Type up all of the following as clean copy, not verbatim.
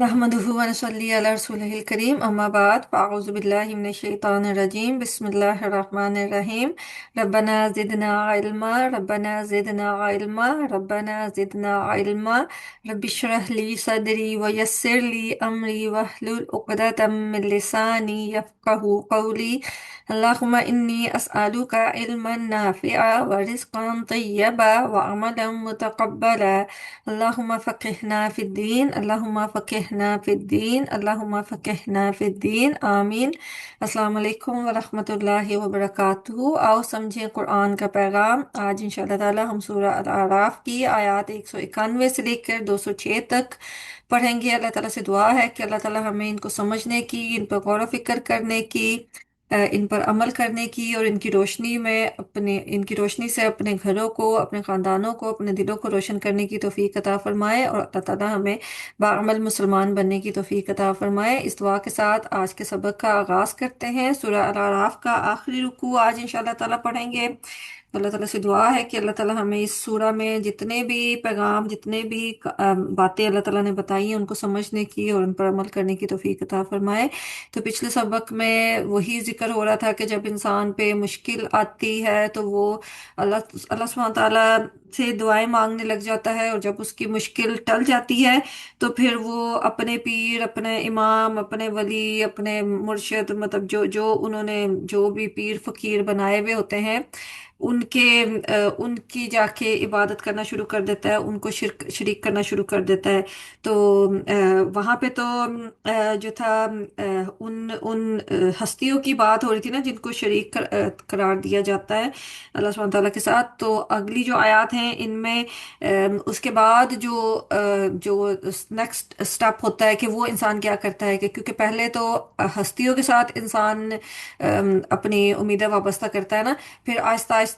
नहमदुहु व नसल्ली अला रसूलिहिल करीम अम्मा बाद फ़अऊज़ु बिल्लाहि मिनश शैतानिर रजीम बिस्मिल्लाहिर रहमानिर रहीम रब्बना ज़िदना इल्मा रब्बना ज़िदना इल्मा रब्बना ज़िदना इल्मा रब्बिश्रह ली सदरी व यस्सिर ली अमरी वहलुल उक़दतम मिन लिसानी यफ़क़हू क़ौली अल्लाहुम्मा इन्नी अस्अलुका इल्मन नाफ़िअ व रिज़्क़न तय्यबा व अमलन मुतक़ब्बला अल्लाहुम्मा फ़क़िहना फ़िद्दीन अल्लाहुम्मा फ़क़िहना फ़िद्दीन अल्लाहुम्मा फ़क़िहना फ़िद्दीन आमीन। अस्सलाम वालेकुम व रहमतुल्लाहि व बरकातुहू। आओ समझें कुरान का पैगाम। आज इंशाअल्लाह ताला हम सूरह अल आराफ की आयत 191 से लेकर 206 तक पढ़ेंगे। अल्लाह ताला से दुआ है कि अल्लाह ताला हमें इनको समझने की, इन पर गौर व फिक्र करने की, इन पर अमल करने की और इनकी रोशनी से अपने घरों को, अपने ख़ानदानों को, अपने दिलों को रोशन करने की तौफीक अता फरमाए और अल्लाह ताला हमें बाअमल मुसलमान बनने की तौफीक अता फरमाए। इस दुआ के साथ आज के सबक का आगाज़ करते हैं। सूरह अल आराफ का आखिरी रुकू आज इंशाअल्लाह ताला पढ़ेंगे। तो अल्लाह ताला से दुआ है कि अल्लाह ताला हमें इस सूरह में जितने भी पैगाम, जितने भी बातें अल्लाह ताला ने बताई हैं उनको समझने की और उन पर अमल करने की तौफीक अता फरमाए। तो पिछले सबक में वही जिक्र हो रहा था कि जब इंसान पे मुश्किल आती है तो वो अल्लाह अल्लाह सुब्हानहू तआला से दुआएं मांगने लग जाता है, और जब उसकी मुश्किल टल जाती है तो फिर वो अपने पीर, अपने इमाम, अपने वली, अपने मुर्शिद, मतलब जो जो उन्होंने जो भी पीर फकीर बनाए हुए होते हैं उनके उनकी जाके इबादत करना शुरू कर देता है, उनको शरीक करना शुरू कर देता है। तो वहाँ पे तो जो था उन उन हस्तियों की बात हो रही थी ना जिनको करार दिया जाता है अल्लाह सुब्हानहू तआला के साथ। तो अगली जो आयत हैं इनमें उसके बाद जो नेक्स्ट स्टेप होता है कि वो इंसान क्या करता है, कि क्योंकि पहले तो हस्तियों के साथ इंसान अपनी उम्मीदें वाबस्ता करता है ना। फिर आहिस्ता आहिस्ता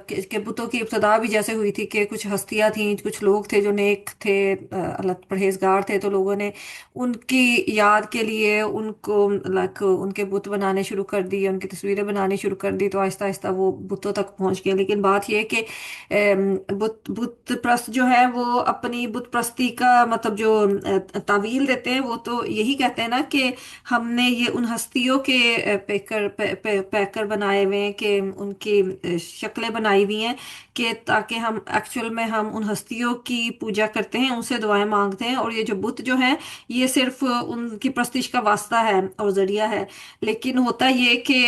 के बुतों की इब्तदा भी जैसे हुई थी कि कुछ हस्तियां थीं, कुछ लोग थे जो नेक थे, अल्लाह परहेजगार थे, तो लोगों ने उनकी याद के लिए उनको लाइक उनके बुत बनाने शुरू कर दिए, उनकी तस्वीरें बनानी शुरू कर दी। तो आहिस्ता आहिस्ता वो बुतों तक पहुंच गए। लेकिन बात यह है कि बुत बुत प्रस्त जो है वो अपनी बुत प्रस्ती का मतलब जो तावील देते हैं वो तो यही कहते हैं ना कि हमने ये उन हस्तियों के पैकर बनाए हुए हैं, कि उनकी शक्लें बनाई हुई हैं, कि ताकि हम एक्चुअल में हम उन हस्तियों की पूजा करते हैं, उनसे दुआएं मांगते हैं, और ये जो बुत जो है ये सिर्फ उनकी प्रस्तिश का वास्ता है और जरिया है। लेकिन होता ये कि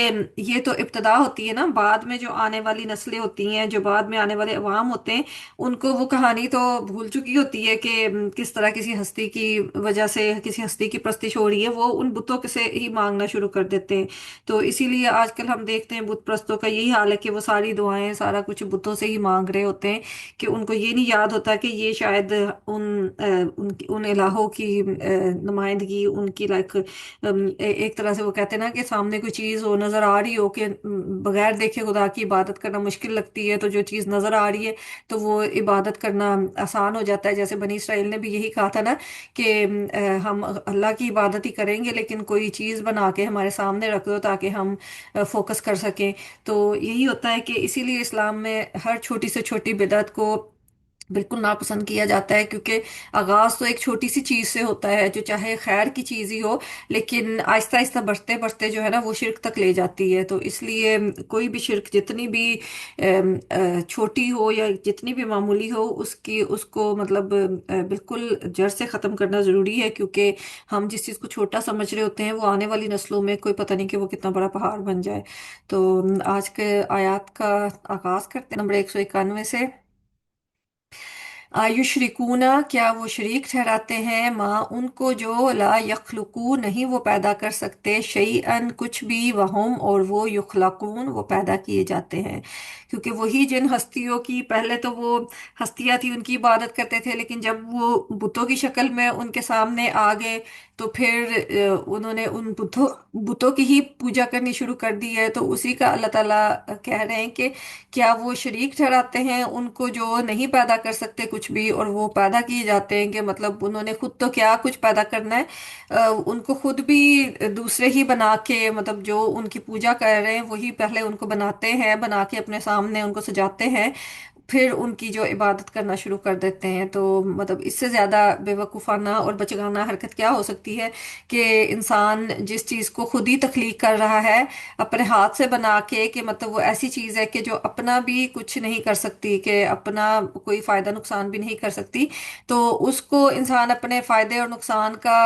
ये तो इब्तदा होती है ना, बाद में जो आने वाली नस्लें होती हैं, जो बाद में आने वाले अवाम होते हैं, उनको वो कहानी तो भूल चुकी होती है कि किस तरह किसी हस्ती की वजह से किसी हस्ती की प्रस्तिश हो रही है, वो उन बुतों से ही मांगना शुरू कर देते हैं। तो इसीलिए आजकल हम देखते हैं बुत प्रस्तों का यही हाल है कि वो सारी दुआएं, सारा कुछ बुतों से ही मांग रहे होते हैं, कि उनको ये नहीं याद होता कि ये शायद उन इलाहों की नुमाइंदगी, उनकी लाइक एक तरह से वो कहते हैं ना कि सामने कोई चीज़ हो, नज़र आ रही हो, कि बगैर देखे खुदा की इबादत करना मुश्किल लगती है, तो जो चीज़ नज़र आ रही है तो वो इबादत करना आसान हो जाता है। जैसे बनी इसराइल ने भी यही कहा था ना कि हम अल्लाह की इबादत ही करेंगे, लेकिन कोई चीज़ बना के हमारे सामने रख दो ताकि हम फोकस कर सकें। तो यही होता है कि इसीलिए इस्लाम में हर छोटी से छोटी बिदअत को बिल्कुल नापसंद किया जाता है, क्योंकि आगाज तो एक छोटी सी चीज से होता है, जो चाहे खैर की चीज ही हो, लेकिन आहिस्ता आहिस्ता बढ़ते बढ़ते जो है ना वो शिर्क तक ले जाती है। तो इसलिए कोई भी शिर्क जितनी भी छोटी हो या जितनी भी मामूली हो, उसकी उसको मतलब बिल्कुल जड़ से खत्म करना जरूरी है, क्योंकि हम जिस चीज को छोटा समझ रहे होते हैं वो आने वाली नस्लों में कोई पता नहीं कि वो कितना बड़ा पहाड़ बन जाए। तो आज के आयत का आगाज करते हैं नंबर 191 से। आयुशरिकूना, क्या वो शरीक ठहराते हैं, माँ उनको जो ला यखलुकू नहीं वो पैदा कर सकते, शैअन कुछ भी, वहुम और वो युखलकून वो पैदा किए जाते हैं। क्योंकि वही जिन हस्तियों की पहले तो वो हस्तियां थी उनकी इबादत करते थे, लेकिन जब वो बुतों की शक्ल में उनके सामने आ गए तो फिर उन्होंने उन बुतों बुतों की ही पूजा करनी शुरू कर दी है। तो उसी का अल्लाह ताला कह रहे हैं कि क्या वो शरीक ठहराते हैं उनको जो नहीं पैदा कर सकते कुछ भी, और वो पैदा किए जाते हैं, कि मतलब उन्होंने खुद तो क्या कुछ पैदा करना है, उनको खुद भी दूसरे ही बना के, मतलब जो उनकी पूजा कर रहे हैं वही पहले उनको बनाते हैं, बना के अपने सामने उनको सजाते हैं। फिर उनकी जो इबादत करना शुरू कर देते हैं। तो मतलब इससे ज़्यादा बेवकूफ़ाना और बचगाना हरकत क्या हो सकती है कि इंसान जिस चीज़ को खुद ही तख्लीक कर रहा है अपने हाथ से बना के, कि मतलब वो ऐसी चीज़ है कि जो अपना भी कुछ नहीं कर सकती, कि अपना कोई फ़ायदा नुकसान भी नहीं कर सकती, तो उसको इंसान अपने फ़ायदे और नुकसान का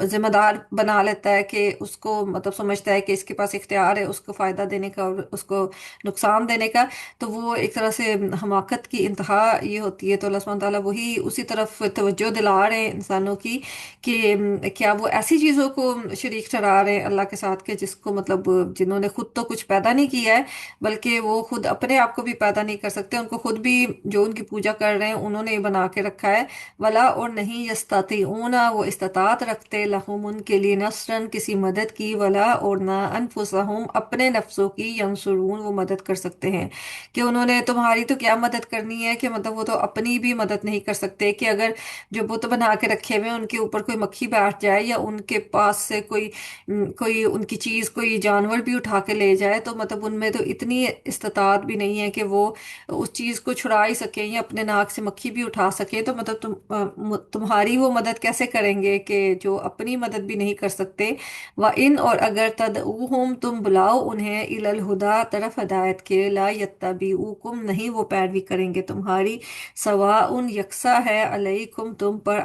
जिम्मेदार बना लेता है, कि उसको मतलब समझता है कि इसके पास इख्तियार है उसको फ़ायदा देने का और उसको नुकसान देने का। तो वो एक तरह से हमाकत की इंतहा ये होती है। तो अल्लाह सुब्हानहू तआला वही उसी तरफ तवज्जो दिला रहे हैं इंसानों की, कि क्या वो ऐसी चीज़ों को शरीक ठहरा रहे हैं अल्लाह के साथ, के जिसको मतलब जिन्होंने खुद तो कुछ पैदा नहीं किया है, बल्कि वो खुद अपने आप को भी पैदा नहीं कर सकते, उनको खुद भी जो उनकी पूजा कर रहे हैं उन्होंने ही बना के रखा है। वला और नहीं यस्तातिऊना वो इस्तात रखते लहुम उनके लिए नसरन किसी मदद की, वला और ना अनफुसहुम अपने नफ्सों की यंसुरून वो मदद कर सकते हैं। कि उन्होंने तुम्हारी तो क्या मदद करनी है, कि मतलब वो तो अपनी भी मदद नहीं कर सकते। कि अगर जो बुत बना के रखे हुए हैं उनके ऊपर कोई मक्खी बैठ जाए, या उनके पास से कोई उनकी चीज कोई जानवर भी उठा के ले जाए, तो मतलब उनमें तो इतनी इस्तात भी नहीं है कि वो उस चीज को छुड़ा ही सके, या अपने नाक से मक्खी भी उठा सके। तो मतलब तुम्हारी वो मदद कैसे करेंगे कि जो अपनी मदद भी नहीं कर सकते। व इन और अगर तदऊहुम तुम बुलाओ उन्हें इलल हुदा तरफ हदायत के, ला यत्तबिउकुम नहीं वो पैरवी करेंगे तुम्हारी, सवाउन यकसा है अलैकुम तुम पर,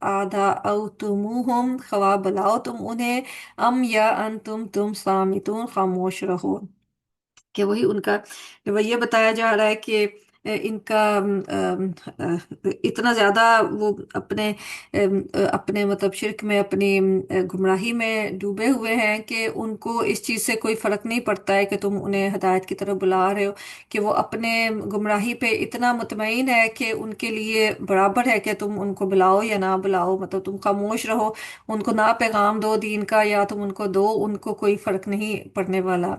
आदा औतुमुहुम खवा बुलाओ तुम उन्हें, अम या अन तुम सामितून खामोश रहो। कि वही उनका रवैया बताया जा रहा है कि इनका इतना ज्यादा वो अपने मतलब शिरक में, अपनी गुमराही में डूबे हुए हैं, कि उनको इस चीज से कोई फर्क नहीं पड़ता है कि तुम उन्हें हदायत की तरफ बुला रहे हो। कि वो अपने गुमराही पे इतना मुतमईन है कि उनके लिए बराबर है कि तुम उनको बुलाओ या ना बुलाओ, मतलब तुम खामोश रहो, उनको ना पैगाम दो दीन का या तुम उनको दो, उनको कोई फर्क नहीं पड़ने वाला।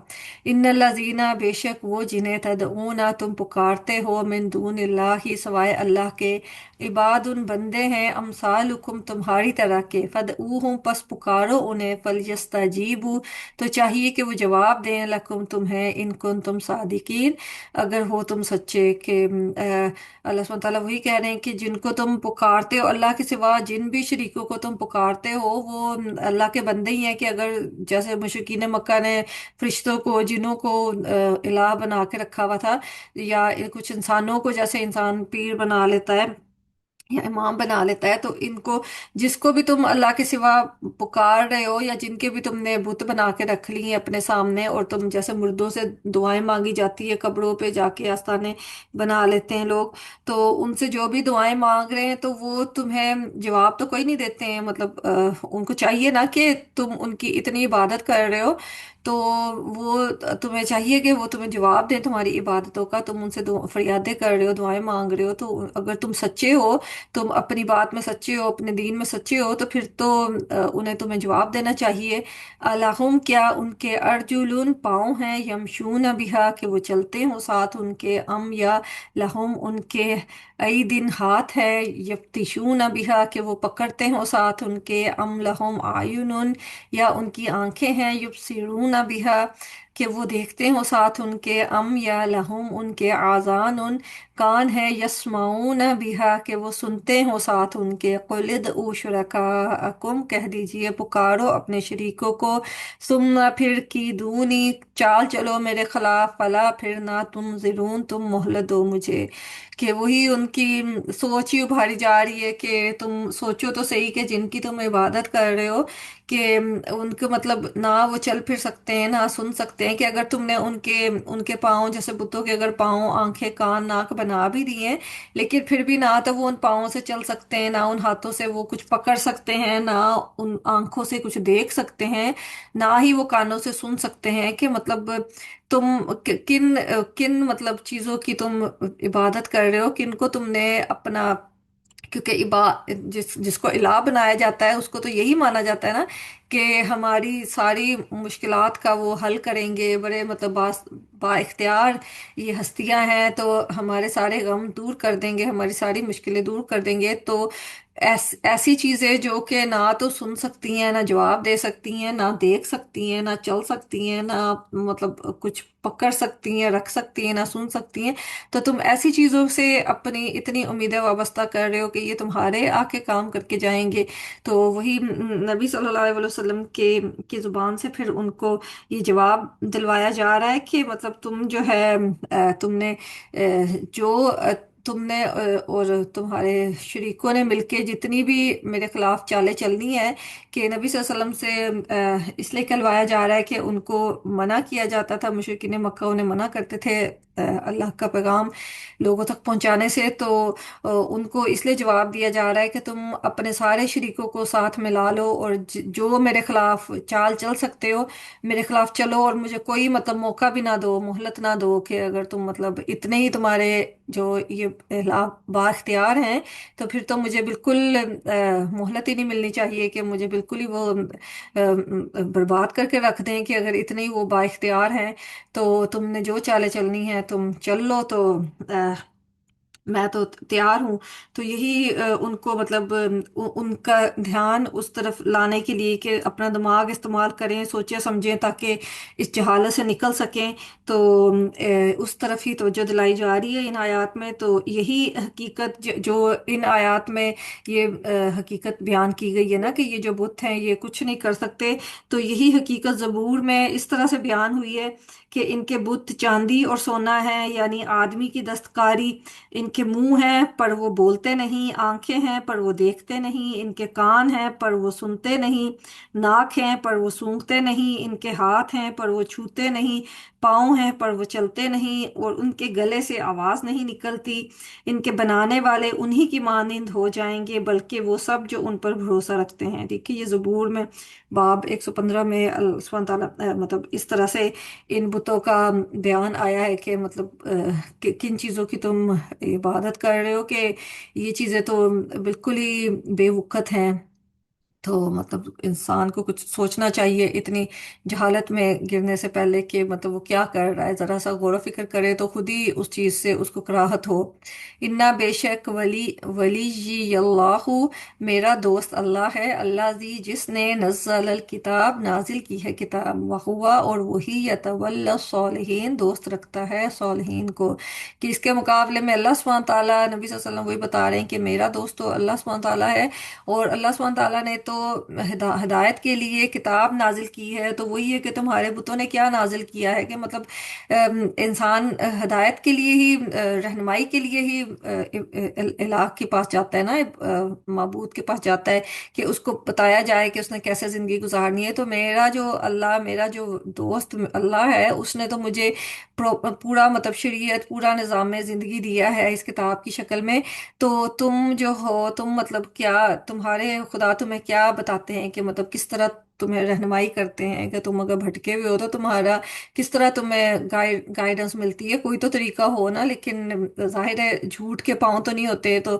इन्नल्लज़ीना बेशक वो जिन्हें तदऊना तुम पुकारते हो, मिन दूनिल्लाहि सिवाय अल्लाह के, इबादुन बंदे हैं, अमसालुकुम तुम्हारी तरह के, फदऊहुम पस पुकारो उन्हें, फलयस्तजीबू तो चाहिए कि वो जवाब दें, लकुम तुम्हें, इन कुन तुम सादिकीन अगर हो तुम सच्चे। के अल्लाह सुब्हानहू तआला वही कह रहे हैं कि जिनको तुम पुकारते हो अल्लाह के सिवा, जिन भी शरीकों को तुम पुकारते हो वो अल्लाह के बंदे ही हैं। कि अगर जैसे मुशरिकीन मक्का ने फरिश्तों को जिन्हों को इलाह बना के रखा हुआ था, या कुछ इंसानों को जैसे इंसान पीर बना लेता है या इमाम बना लेता है, तो इनको जिसको भी तुम अल्लाह के सिवा पुकार रहे हो, या जिनके भी तुमने बुत बना के रख ली हैं अपने सामने, और तुम जैसे मुर्दों से दुआएं मांगी जाती है, कब्रों पे जाके आस्थाने बना लेते हैं लोग, तो उनसे जो भी दुआएं मांग रहे हैं तो वो तुम्हें जवाब तो कोई नहीं देते हैं। मतलब उनको चाहिए ना कि तुम उनकी इतनी इबादत कर रहे हो, तो वो तुम्हें चाहिए कि वो तुम्हें जवाब दें तुम्हारी इबादतों का। तुम उनसे फरियादें कर रहे हो, दुआएं मांग रहे हो, तो अगर तुम सच्चे हो, तुम अपनी बात में सच्चे हो, अपने दीन में सच्चे हो, तो फिर तो उन्हें तुम्हें जवाब देना चाहिए। अलाहुम क्या उनके अर्जुलुन पाँव हैं, यमशून बिहा कि वो चलते हो साथ उनके, अम या लहुम उनके आई दिन हाथ है, यफ्तिशून बिहा कि वो पकड़ते हो साथ उनके, अम लहुम आयुनुन या उनकी आंखें हैं, युबसिरून बिहा कि वो देखते हो साथ उनके, अम या लहुम उनके आजान उन कान है, यस्माऊन बिहा कि वो सुनते हो साथ उनके, कुलिद ऊ शुरकाकुम कह दीजिए पुकारो अपने शरीकों को, सुम्मा फिर की दूनी चाल चलो मेरे खिलाफ, फला फिर ना तुम जिरून तुम मोहलत दो मुझे। कि वही उनकी सोच ही उभारी जा रही है कि तुम सोचो तो सही कि जिनकी तुम इबादत कर रहे हो, कि उनको मतलब ना वो चल फिर सकते हैं ना सुन सकते हैं। कि अगर तुमने उनके उनके पाँव जैसे बुतों के अगर पाँव आंखें कान नाक बना भी दिए हैं, लेकिन फिर भी ना तो वो उन पाँवों से चल सकते हैं, ना उन हाथों से वो कुछ पकड़ सकते हैं, ना उन आंखों से कुछ देख सकते हैं, ना ही वो कानों से सुन सकते हैं। कि मतलब तुम किन किन मतलब चीजों की तुम इबादत कर रहे हो, किन को तुमने अपना, क्योंकि जिसको इलाह बनाया जाता है उसको तो यही माना जाता है ना کہ ہماری ساری مشکلات کا وہ حل کریں گے، بڑے مطلب با اختیار یہ ہستیاں ہیں، تو ہمارے سارے غم دور کر دیں گے، ہماری ساری مشکلیں دور کر دیں گے. تو ایسی چیزیں جو کہ نہ تو سن سکتی ہیں، نہ جواب دے سکتی ہیں، نہ دیکھ سکتی ہیں، نہ چل سکتی ہیں، نہ مطلب کچھ پکڑ سکتی ہیں، رکھ سکتی ہیں، نہ سن سکتی ہیں. تو تم ایسی چیزوں سے اپنی اتنی امیدیں وابستہ کر رہے ہو کہ یہ تمہارے آ کے کام کر کے جائیں گے. تو وہی نبی صلی اللہ علیہ وسلم کی زبان سے پھر ان کو یہ جواب دلوایا جا رہا ہے کہ مطلب تم جو ہے تم نے جو تم نے اور تمہارے شریکوں نے مل کے جتنی بھی میرے خلاف چالیں چلنی ہے، کہ نبی صلی اللہ علیہ وسلم سے اس لیے کہلوایا جا رہا ہے کہ ان کو منع کیا جاتا تھا، مشرکین مکہ انہیں منع کرتے تھے اللہ کا پیغام لوگوں تک پہنچانے سے. تو ان کو اس لیے جواب دیا جا رہا ہے کہ تم اپنے سارے شریکوں کو ساتھ ملا لو، اور جو میرے خلاف چال چل سکتے ہو میرے خلاف چلو، اور مجھے کوئی مطلب موقع بھی نہ دو، مہلت نہ دو، کہ اگر تم مطلب اتنے ہی تمہارے جو یہ با اختیار ہیں تو پھر تو مجھے بالکل مہلت ہی نہیں ملنی چاہیے، کہ مجھے بالکل ہی وہ برباد کر کے رکھ دیں، کہ اگر اتنے ہی وہ با اختیار ہیں تو تم نے جو چالیں چلنی ہے تم چل لو. تو میں تو تیار ہوں. تو یہی ان کو مطلب ان کا دھیان اس طرف لانے کے لیے کہ اپنا دماغ استعمال کریں، سوچیں سمجھیں تاکہ اس جہالت سے نکل سکیں. تو اس طرف ہی توجہ دلائی جا رہی ہے ان آیات میں. تو یہی حقیقت جو ان آیات میں یہ حقیقت بیان کی گئی ہے نا، کہ یہ جو بت ہیں یہ کچھ نہیں کر سکتے، تو یہی حقیقت زبور میں اس طرح سے بیان ہوئی ہے کہ ان کے بت چاندی اور سونا ہے، یعنی آدمی کی دستکاری. ان کے منہ ہیں پر وہ بولتے نہیں، آنکھیں ہیں پر وہ دیکھتے نہیں، ان کے کان ہیں پر وہ سنتے نہیں، ناک ہیں پر وہ سونگھتے نہیں، ان کے ہاتھ ہیں پر وہ چھوتے نہیں، پاؤں ہیں پر وہ چلتے نہیں، اور ان کے گلے سے آواز نہیں نکلتی. ان کے بنانے والے انہی کی مانند ہو جائیں گے، بلکہ وہ سب جو ان پر بھروسہ رکھتے ہیں. دیکھیے یہ زبور میں باب 115 میں اللہ سبحانہ تعالیٰ مطلب اس طرح سے ان بتوں کا بیان آیا ہے کہ مطلب کن چیزوں کی تم عبادت کر رہے ہو، کہ یہ چیزیں تو بالکل ہی بے وقت ہیں. تو مطلب انسان کو کچھ سوچنا چاہیے اتنی جہالت میں گرنے سے پہلے، کہ مطلب وہ کیا کر رہا ہے، ذرا سا غور و فکر کرے تو خود ہی اس چیز سے اس کو کراہت ہو. انا بے شک ولی جی اللہ، میرا دوست اللہ ہے، اللہ زی جس نے نزل الکتاب نازل کی ہے کتاب، وہوا اور وہی یتولی الصالحین دوست رکھتا ہے صالحین کو. کہ اس کے مقابلے میں اللہ سبحانہ تعالیٰ نبی صلی اللہ علیہ وسلم وہی بتا رہے ہیں کہ میرا دوست تو اللہ سبحانہ تعالیٰ ہے، اور اللہ سبحانہ تعالیٰ نے تو ہدایت کے لیے کتاب نازل کی ہے. تو وہی ہے کہ تمہارے بتوں نے کیا نازل کیا ہے، کہ مطلب انسان ہدایت کے لیے ہی رہنمائی کے لیے ہی الہ کے پاس جاتا ہے نا، معبود کے پاس جاتا ہے کہ اس کو بتایا جائے کہ اس نے کیسے زندگی گزارنی ہے. تو میرا جو اللہ، میرا جو دوست اللہ ہے، اس نے تو مجھے پورا مطلب شریعت، پورا نظام زندگی دیا ہے اس کتاب کی شکل میں. تو تم جو ہو، تم مطلب کیا، تمہارے خدا تمہیں کیا بتاتے ہیں، کہ مطلب کس طرح تمہیں رہنمائی کرتے ہیں، کہ تم اگر بھٹکے ہوئے ہو تو تمہارا کس طرح تمہیں گائیڈنس ملتی ہے. کوئی تو طریقہ ہو نا، لیکن ظاہر ہے جھوٹ کے پاؤں تو نہیں ہوتے. تو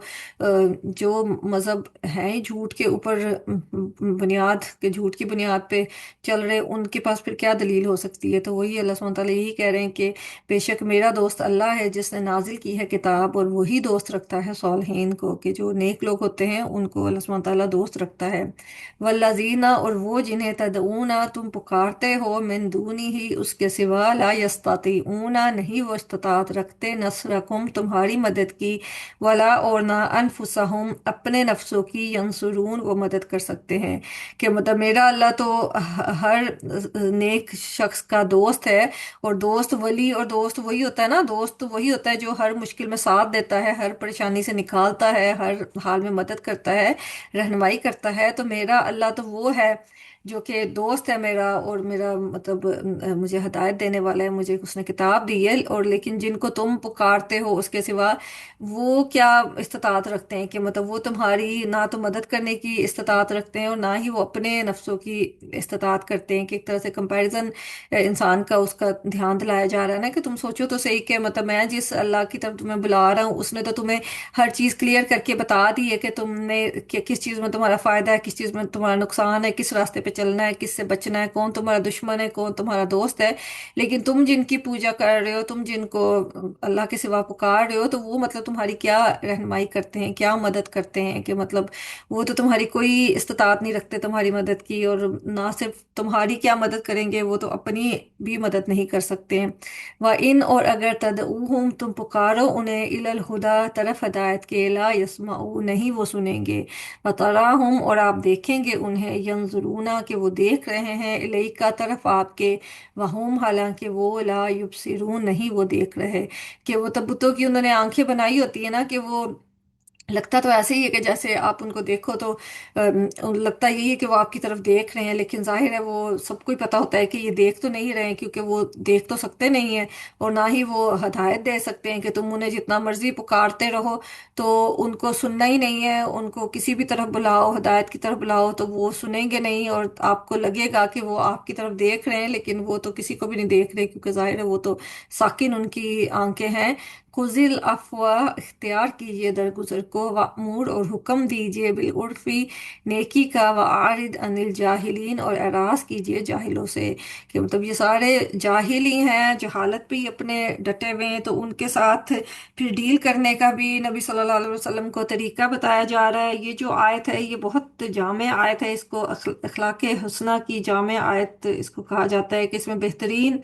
جو مذہب ہیں جھوٹ کے اوپر بنیاد، کے جھوٹ کی بنیاد پہ چل رہے، ان کے پاس پھر کیا دلیل ہو سکتی ہے. تو وہی اللہ سبحانہ تعالیٰ یہی کہہ رہے ہیں کہ بے شک میرا دوست اللہ ہے جس نے نازل کی ہے کتاب، اور وہی دوست رکھتا ہے صالحین کو، کہ جو نیک لوگ ہوتے ہیں ان کو اللہ سبحانہ تعالیٰ دوست رکھتا ہے. والذین، اور وہ جنہیں تدعون تم پکارتے ہو، من دونی ہی اس کے سوا، لا یستطیعون نہیں وہ استطاعت رکھتے، نصرکم تمہاری مدد کی، ولا اور نہ انفسہم اپنے نفسوں کی، ینصرون وہ مدد کر سکتے ہیں. کہ مطلب میرا اللہ تو ہر نیک شخص کا دوست ہے. اور دوست ولی، اور دوست وہی ہوتا ہے نا، دوست وہی ہوتا ہے جو ہر مشکل میں ساتھ دیتا ہے، ہر پریشانی سے نکالتا ہے، ہر حال میں مدد کرتا ہے، رہنمائی کرتا ہے. تو میرا اللہ تو وہ ہے جو کہ دوست ہے میرا، اور میرا مطلب مجھے ہدایت دینے والا ہے، مجھے اس نے کتاب دی ہے. اور لیکن جن کو تم پکارتے ہو اس کے سوا، وہ کیا استطاعت رکھتے ہیں، کہ مطلب وہ تمہاری نہ تو مدد کرنے کی استطاعت رکھتے ہیں، اور نہ ہی وہ اپنے نفسوں کی استطاعت کرتے ہیں. کہ ایک طرح سے کمپیریزن انسان کا اس کا دھیان دلایا جا رہا ہے نا، کہ تم سوچو تو صحیح، کہ مطلب میں جس اللہ کی طرف تمہیں بلا رہا ہوں اس نے تو تمہیں ہر چیز کلیئر کر کے بتا دی ہے، کہ تم نے کہ کس چیز میں تمہارا فائدہ ہے، کس چیز میں تمہارا نقصان ہے، کس راستے پہ चलना है, किससे बचना है, कौन तुम्हारा दुश्मन है, कौन तुम्हारा दोस्त है। लेकिन तुम जिनकी पूजा कर रहे हो, तुम जिनको अल्लाह के सिवा पुकार रहे हो, तो वो मतलब तुम्हारी क्या रहनुमाई करते हैं, क्या मदद करते हैं, कि मतलब वो तो तुम्हारी कोई इस्तात नहीं रखते तुम्हारी मदद की। और ना सिर्फ तुम्हारी क्या मदद करेंगे, वो तो अपनी भी मदद नहीं कर सकते हैं। व इन और अगर तदऊहुम तुम पुकारो उन्हें इलल हुदा तरफ हदायत के, ला यसमाऊ नहीं वो सुनेंगे। व तराहुम और आप देखेंगे उन्हें यंजुरूना कि वो देख रहे हैं, इलैका तरफ आपके, वहुम हालांकि वो ला युबसिरून नहीं वो देख रहे। कि वो तब बुतों की उन्होंने आंखें बनाई होती है ना, कि वो लगता तो ऐसे ही है कि जैसे आप उनको देखो तो लगता यही है कि वो आपकी तरफ देख रहे हैं, लेकिन जाहिर है वो सबको ही पता होता है कि ये देख तो नहीं रहे हैं, क्योंकि वो देख तो सकते नहीं है, और ना ही वो हदायत दे सकते हैं कि तुम उन्हें जितना मर्जी पुकारते रहो तो उनको सुनना ही नहीं है। उनको किसी भी तरफ बुलाओ, हदायत की तरफ बुलाओ, तो वो सुनेंगे नहीं, और आपको लगेगा कि वो आपकी तरफ देख रहे हैं, लेकिन वो तो किसी को भी नहीं देख रहे, क्योंकि जाहिर है वो तो साकिन उनकी आंखें हैं। खुजिल अफवाह इख्तियार कीजिए दरगुजर को, वामूर और हुक्म दीजिए बिलउर्फी नेकी का, व आरिद अनिल जाहिलीन और एराज कीजिए जाहिलों से। कि मतलब ये सारे जाहिल ही हैं, जहालत पे ही अपने डटे हुए हैं, तो उनके साथ फिर डील करने का भी नबी सल्लल्लाहु अलैहि वसल्लम को तरीका बताया जा रहा है। ये जो आयत है ये बहुत जामे आयत है, इसको अखलाक हुस्ना की जामे आयत इसको कहा जाता है, कि इसमें बेहतरीन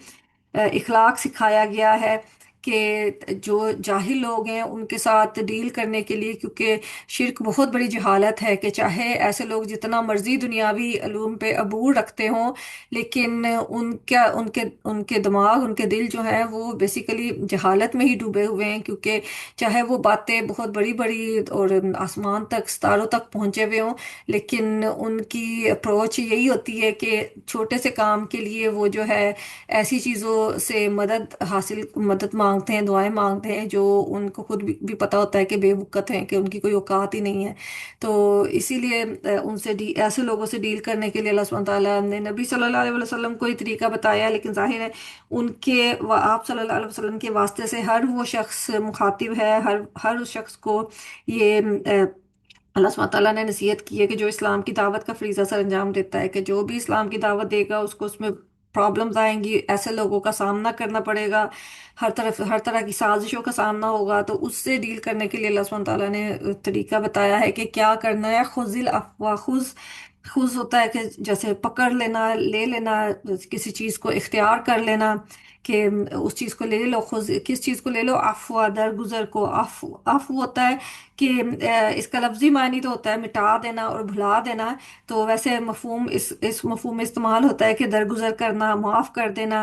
इखलाक सिखाया गया है कि जो जाहिल लोग हैं उनके साथ डील करने के लिए, क्योंकि शिरक बहुत बड़ी जहालत है। कि चाहे ऐसे लोग जितना मर्जी दुनियावी अलूम पे अबूर रखते हों, लेकिन उनका उनके उनके दिमाग, उनके दिल जो है वो बेसिकली जहालत में ही डूबे हुए हैं। क्योंकि चाहे वो बातें बहुत बड़ी बड़ी और आसमान तक, सितारों तक पहुंचे हुए हों, लेकिन उनकी अप्रोच यही होती है कि छोटे से काम के लिए वो जो है ऐसी चीज़ों से मदद मांगते हैं, दुआएं मांगते हैं, जो उनको खुद भी पता होता है कि बेवकूफ़ हैं, कि उनकी कोई औकात ही नहीं है। तो इसीलिए ऐसे लोगों से डील करने के लिए अल्लाह सुब्हानहू तआला ने नबी सल्लल्लाहु अलैहि वसल्लम को ही तरीका बताया। लेकिन जाहिर है आप सल्लल्लाहु अलैहि वसल्लम के वास्ते से हर वो शख्स मुखातिब है, हर हर उस शख्स को ये अल्लाह सुब्हानहू तआला ने नसीहत की है कि जो इस्लाम की दावत का फरीज़ा सर अंजाम देता है, कि जो भी इस्लाम की दावत देगा उसको उसमें प्रॉब्लम्स आएंगी, ऐसे लोगों का सामना करना पड़ेगा, हर तरह की साजिशों का सामना होगा। तो उससे डील करने के लिए अल्लाह सुब्हानहू तआला ने तरीका बताया है कि क्या करना है। खुजिल अफवाह, खुज होता है कि जैसे पकड़ लेना, ले लेना, किसी चीज़ को इख्तियार कर लेना, कि उस चीज़ को ले लो। खुद किस चीज़ को ले लो? अफवा, दरगुजर को। अफू होता है कि इसका लफ्जी मानी तो होता है मिटा देना और भुला देना। तो वैसे मफहूम इस मफहूम में इस्तेमाल होता है कि दरगुजर करना, माफ़ कर देना,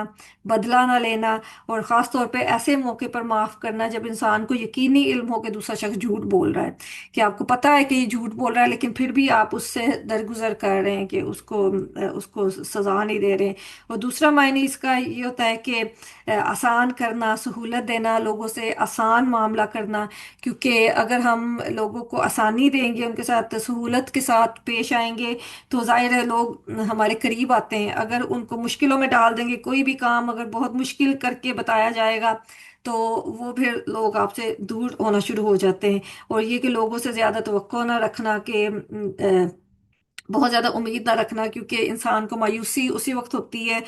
बदला ना लेना। और ख़ास तौर पे ऐसे मौके पर माफ़ करना जब इंसान को यकीनी इल्म हो कि दूसरा शख्स झूठ बोल रहा है, कि आपको पता है कि ये झूठ बोल रहा है, लेकिन फिर भी आप उससे दरगुजर कर रहे हैं, कि उसको सज़ा नहीं दे रहे हैं। और दूसरा मायने इसका ये होता है कि आसान करना, सहूलत देना, लोगों से आसान मामला करना। क्योंकि अगर हम लोगों को आसानी देंगे, उनके साथ सहूलत के साथ पेश आएंगे, तो जाहिर है लोग हमारे करीब आते हैं। अगर उनको मुश्किलों में डाल देंगे, कोई भी काम अगर बहुत मुश्किल करके बताया जाएगा, तो वो फिर लोग आपसे दूर होना शुरू हो जाते हैं। और ये कि लोगों से ज़्यादा तवक्को ना रखना, कि बहुत ज़्यादा उम्मीद ना रखना, क्योंकि इंसान को मायूसी उसी वक्त होती है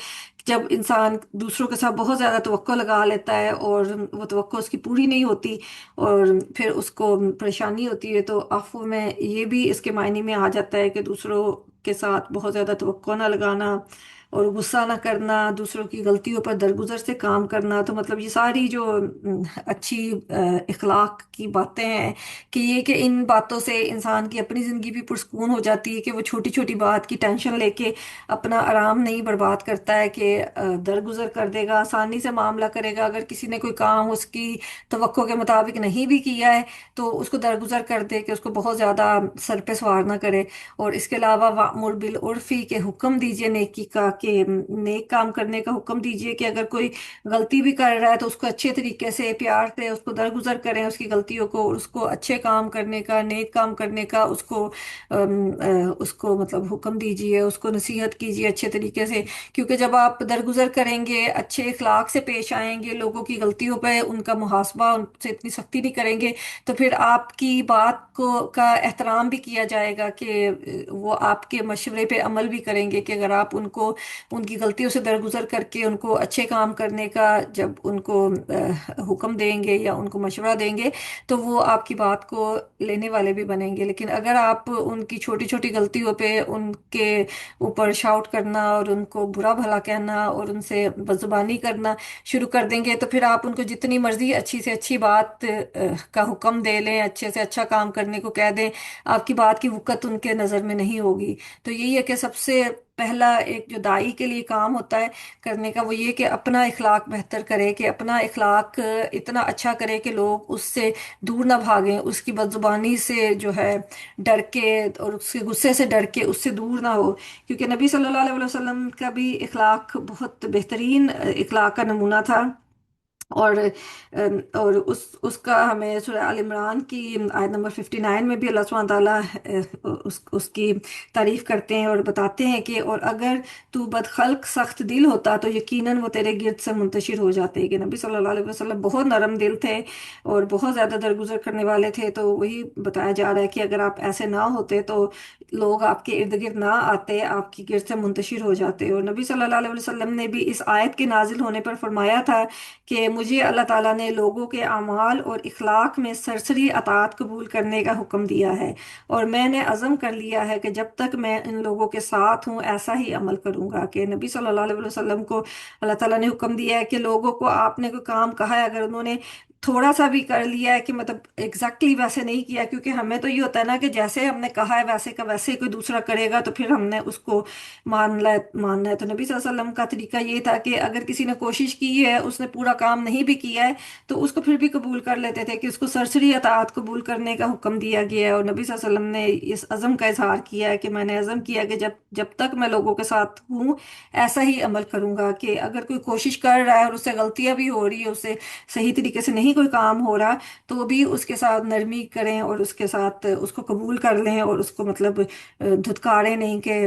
जब इंसान दूसरों के साथ बहुत ज़्यादा तवक्को लगा लेता है और वो तवक्को उसकी पूरी नहीं होती, और फिर उसको परेशानी होती है। तो अफ़्व में ये भी इसके मायने में आ जाता है कि दूसरों के साथ बहुत ज़्यादा तवक्को ना लगाना, और गुस्सा ना करना, दूसरों की गलतियों पर दरगुजर से काम करना। तो मतलब ये सारी जो अच्छी इखलाक की बातें हैं, कि ये कि इन बातों से इंसान की अपनी ज़िंदगी भी पुरस्कून हो जाती है, कि वो छोटी छोटी बात की टेंशन लेके अपना आराम नहीं बर्बाद करता है, कि दरगुजर कर देगा, आसानी से मामला करेगा। अगर किसी ने कोई काम उसकी तवक्को के मुताबिक नहीं भी किया है, तो उसको दरगुजर कर दे, कि उसको बहुत ज़्यादा सर पे सवार ना करे। और इसके अलावा वामुर बिल उर्फी के हुक्म दीजिए नेकी का, کہ नेक काम करने का हुक्म दीजिए, कि अगर कोई गलती भी कर रहा है तो उसको अच्छे तरीके से प्यार से उसको दरगुजर करें उसकी गलतियों को, और उसको अच्छे काम करने का, नेक काम करने का उसको उसको मतलब हुक्म दीजिए, उसको नसीहत कीजिए अच्छे तरीके से। क्योंकि जब आप दरगुजर करेंगे, अच्छे इखलाक से पेश आएंगे, लोगों की गलतियों पे उनका मुहासबा, उनसे इतनी सख्ती नहीं करेंगे, तो फिर आपकी बात को का एहतराम भी किया जाएगा, कि वो आपके मशवरे पे अमल भी करेंगे, कि अगर आप उनको उनकी गलतियों से दरगुजर करके उनको अच्छे काम करने का जब उनको हुक्म देंगे या उनको मशवरा देंगे, तो वो आपकी बात को लेने वाले भी बनेंगे। लेकिन अगर आप उनकी छोटी छोटी गलतियों पे उनके ऊपर शाउट करना और उनको बुरा भला कहना और उनसे बदजुबानी करना शुरू कर देंगे, तो फिर आप उनको जितनी मर्जी अच्छी से अच्छी बात का हुक्म दे लें, अच्छे से अच्छा काम करने को कह दें, आपकी बात की वक़्त उनके नज़र में नहीं होगी। तो यही है कि सबसे पहला एक जो दाई के लिए काम होता है करने का, वो ये कि अपना इखलाक बेहतर करे, कि अपना इखलाक इतना अच्छा करे कि लोग उससे दूर ना भागें, उसकी बदजुबानी से जो है डर के, और उसके गुस्से से डर के उससे दूर ना हो। क्योंकि नबी सल्लल्लाहु अलैहि वसल्लम का भी इखलाक बहुत बेहतरीन इखलाक का नमूना था। और उसका हमें सूरह आल इमरान की आयत नंबर 59 में भी अल्लाह सुब्हानहू ताला उसकी तारीफ करते हैं और बताते हैं कि और अगर तू बदखल्क सख्त दिल होता तो यकीनन वो तेरे गिर्द से मुंतशिर हो जाते। कि नबी सल्लल्लाहु अलैहि वसल्लम बहुत नरम दिल थे और बहुत ज़्यादा दरगुजर करने वाले थे। तो वही बताया जा रहा है कि अगर आप ऐसे ना होते तो लोग आपके इर्द गिर्द ना आते, आपकी गिर्द से मुंतशिर हो जाते। और नबी सल्लल्लाहु अलैहि वसल्लम ने भी इस आयत के नाजिल होने पर फरमाया था कि मुझे अल्लाह ताला ने लोगों के अमाल और इखलाक में सरसरी अतात कबूल करने का हुक्म दिया है, और मैंने अज़म कर लिया है कि जब तक मैं इन लोगों के साथ हूँ ऐसा ही अमल करूँगा। कि नबी सल्लल्लाहु अलैहि वसल्लम को अल्लाह ताला ने हुक्म दिया है कि लोगों को आपने कोई काम कहा है, अगर उन्होंने थोड़ा सा भी कर लिया है, कि मतलब एग्जैक्टली वैसे नहीं किया, क्योंकि हमें तो ये होता है ना कि जैसे हमने कहा है वैसे का वैसे ही कोई दूसरा करेगा तो फिर हमने उसको मानना है। तो नबी सल्लल्लाहु अलैहि वसल्लम का तरीका ये था कि अगर किसी ने कोशिश की है, उसने पूरा काम नहीं भी किया है, तो उसको फिर भी कबूल कर लेते थे, कि उसको सरसरी अतात कबूल करने का हुक्म दिया गया है। और नबी सल्लल्लाहु अलैहि वसल्लम ने इस अज़म का इजहार किया है कि मैंने अज़म किया कि जब जब तक मैं लोगों के साथ हूँ ऐसा ही अमल करूंगा। कि अगर कोई कोशिश कर रहा है और उससे गलतियां भी हो रही है, उससे सही तरीके से नहीं कोई काम हो रहा, तो भी उसके साथ नरमी करें और उसके साथ उसको कबूल कर लें, और उसको मतलब धुतकारें नहीं। के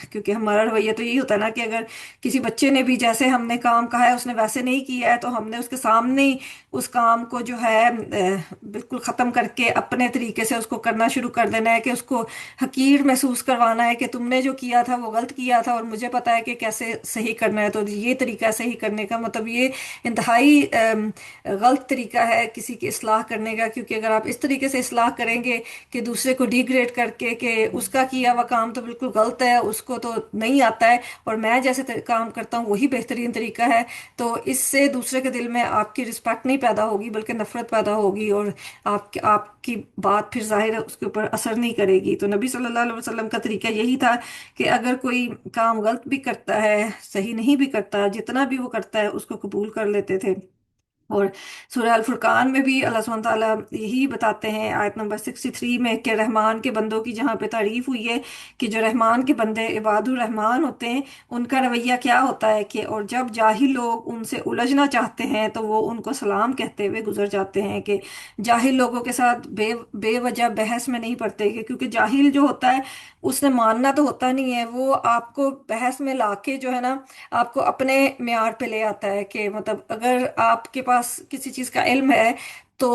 क्योंकि हमारा रवैया तो यही होता है ना कि अगर किसी बच्चे ने भी जैसे हमने काम कहा है उसने वैसे नहीं किया है, तो हमने उसके सामने ही उस काम को जो है बिल्कुल ख़त्म करके अपने तरीके से उसको करना शुरू कर देना है, कि उसको हकीर महसूस करवाना है कि तुमने जो किया था वो गलत किया था और मुझे पता है कि कैसे सही करना है। तो ये तरीका सही करने का मतलब ये इंतहाई गलत तरीका है किसी की इस्लाह करने का। क्योंकि अगर आप इस तरीके से इस्लाह करेंगे कि दूसरे को डिग्रेड करके कि उसका किया हुआ काम तो बिल्कुल गलत है, उसको तो नहीं आता है और मैं जैसे काम करता हूँ वही बेहतरीन तरीका है, तो इससे दूसरे के दिल में आपकी रिस्पेक्ट नहीं पैदा होगी बल्कि नफरत पैदा होगी, और आपकी बात फिर जाहिर है उसके ऊपर असर नहीं करेगी। तो नबी सल्लल्लाहु अलैहि वसल्लम का तरीका यही था कि अगर कोई काम गलत भी करता है, सही नहीं भी करता, जितना भी वो करता है उसको कबूल कर लेते थे। और सूरह अल फुरकान में भी अल्लाह सुब्हानहू ताला यही बताते हैं आयत नंबर 63 में, कि रहमान के बंदों की जहाँ पे तारीफ हुई है कि जो रहमान के बंदे इबादुर रहमान होते हैं उनका रवैया क्या होता है, कि और जब जाहिल लोग उनसे उलझना चाहते हैं तो वो उनको सलाम कहते हुए गुजर जाते हैं। कि जाहिल लोगों के साथ बेवजह बहस में नहीं पड़ते, क्योंकि जाहिल जो होता है उसने मानना तो होता नहीं है, वो आपको बहस में लाके जो है ना आपको अपने म्यार पे ले आता है। कि मतलब अगर आपके पास किसी चीज़ का इल्म है तो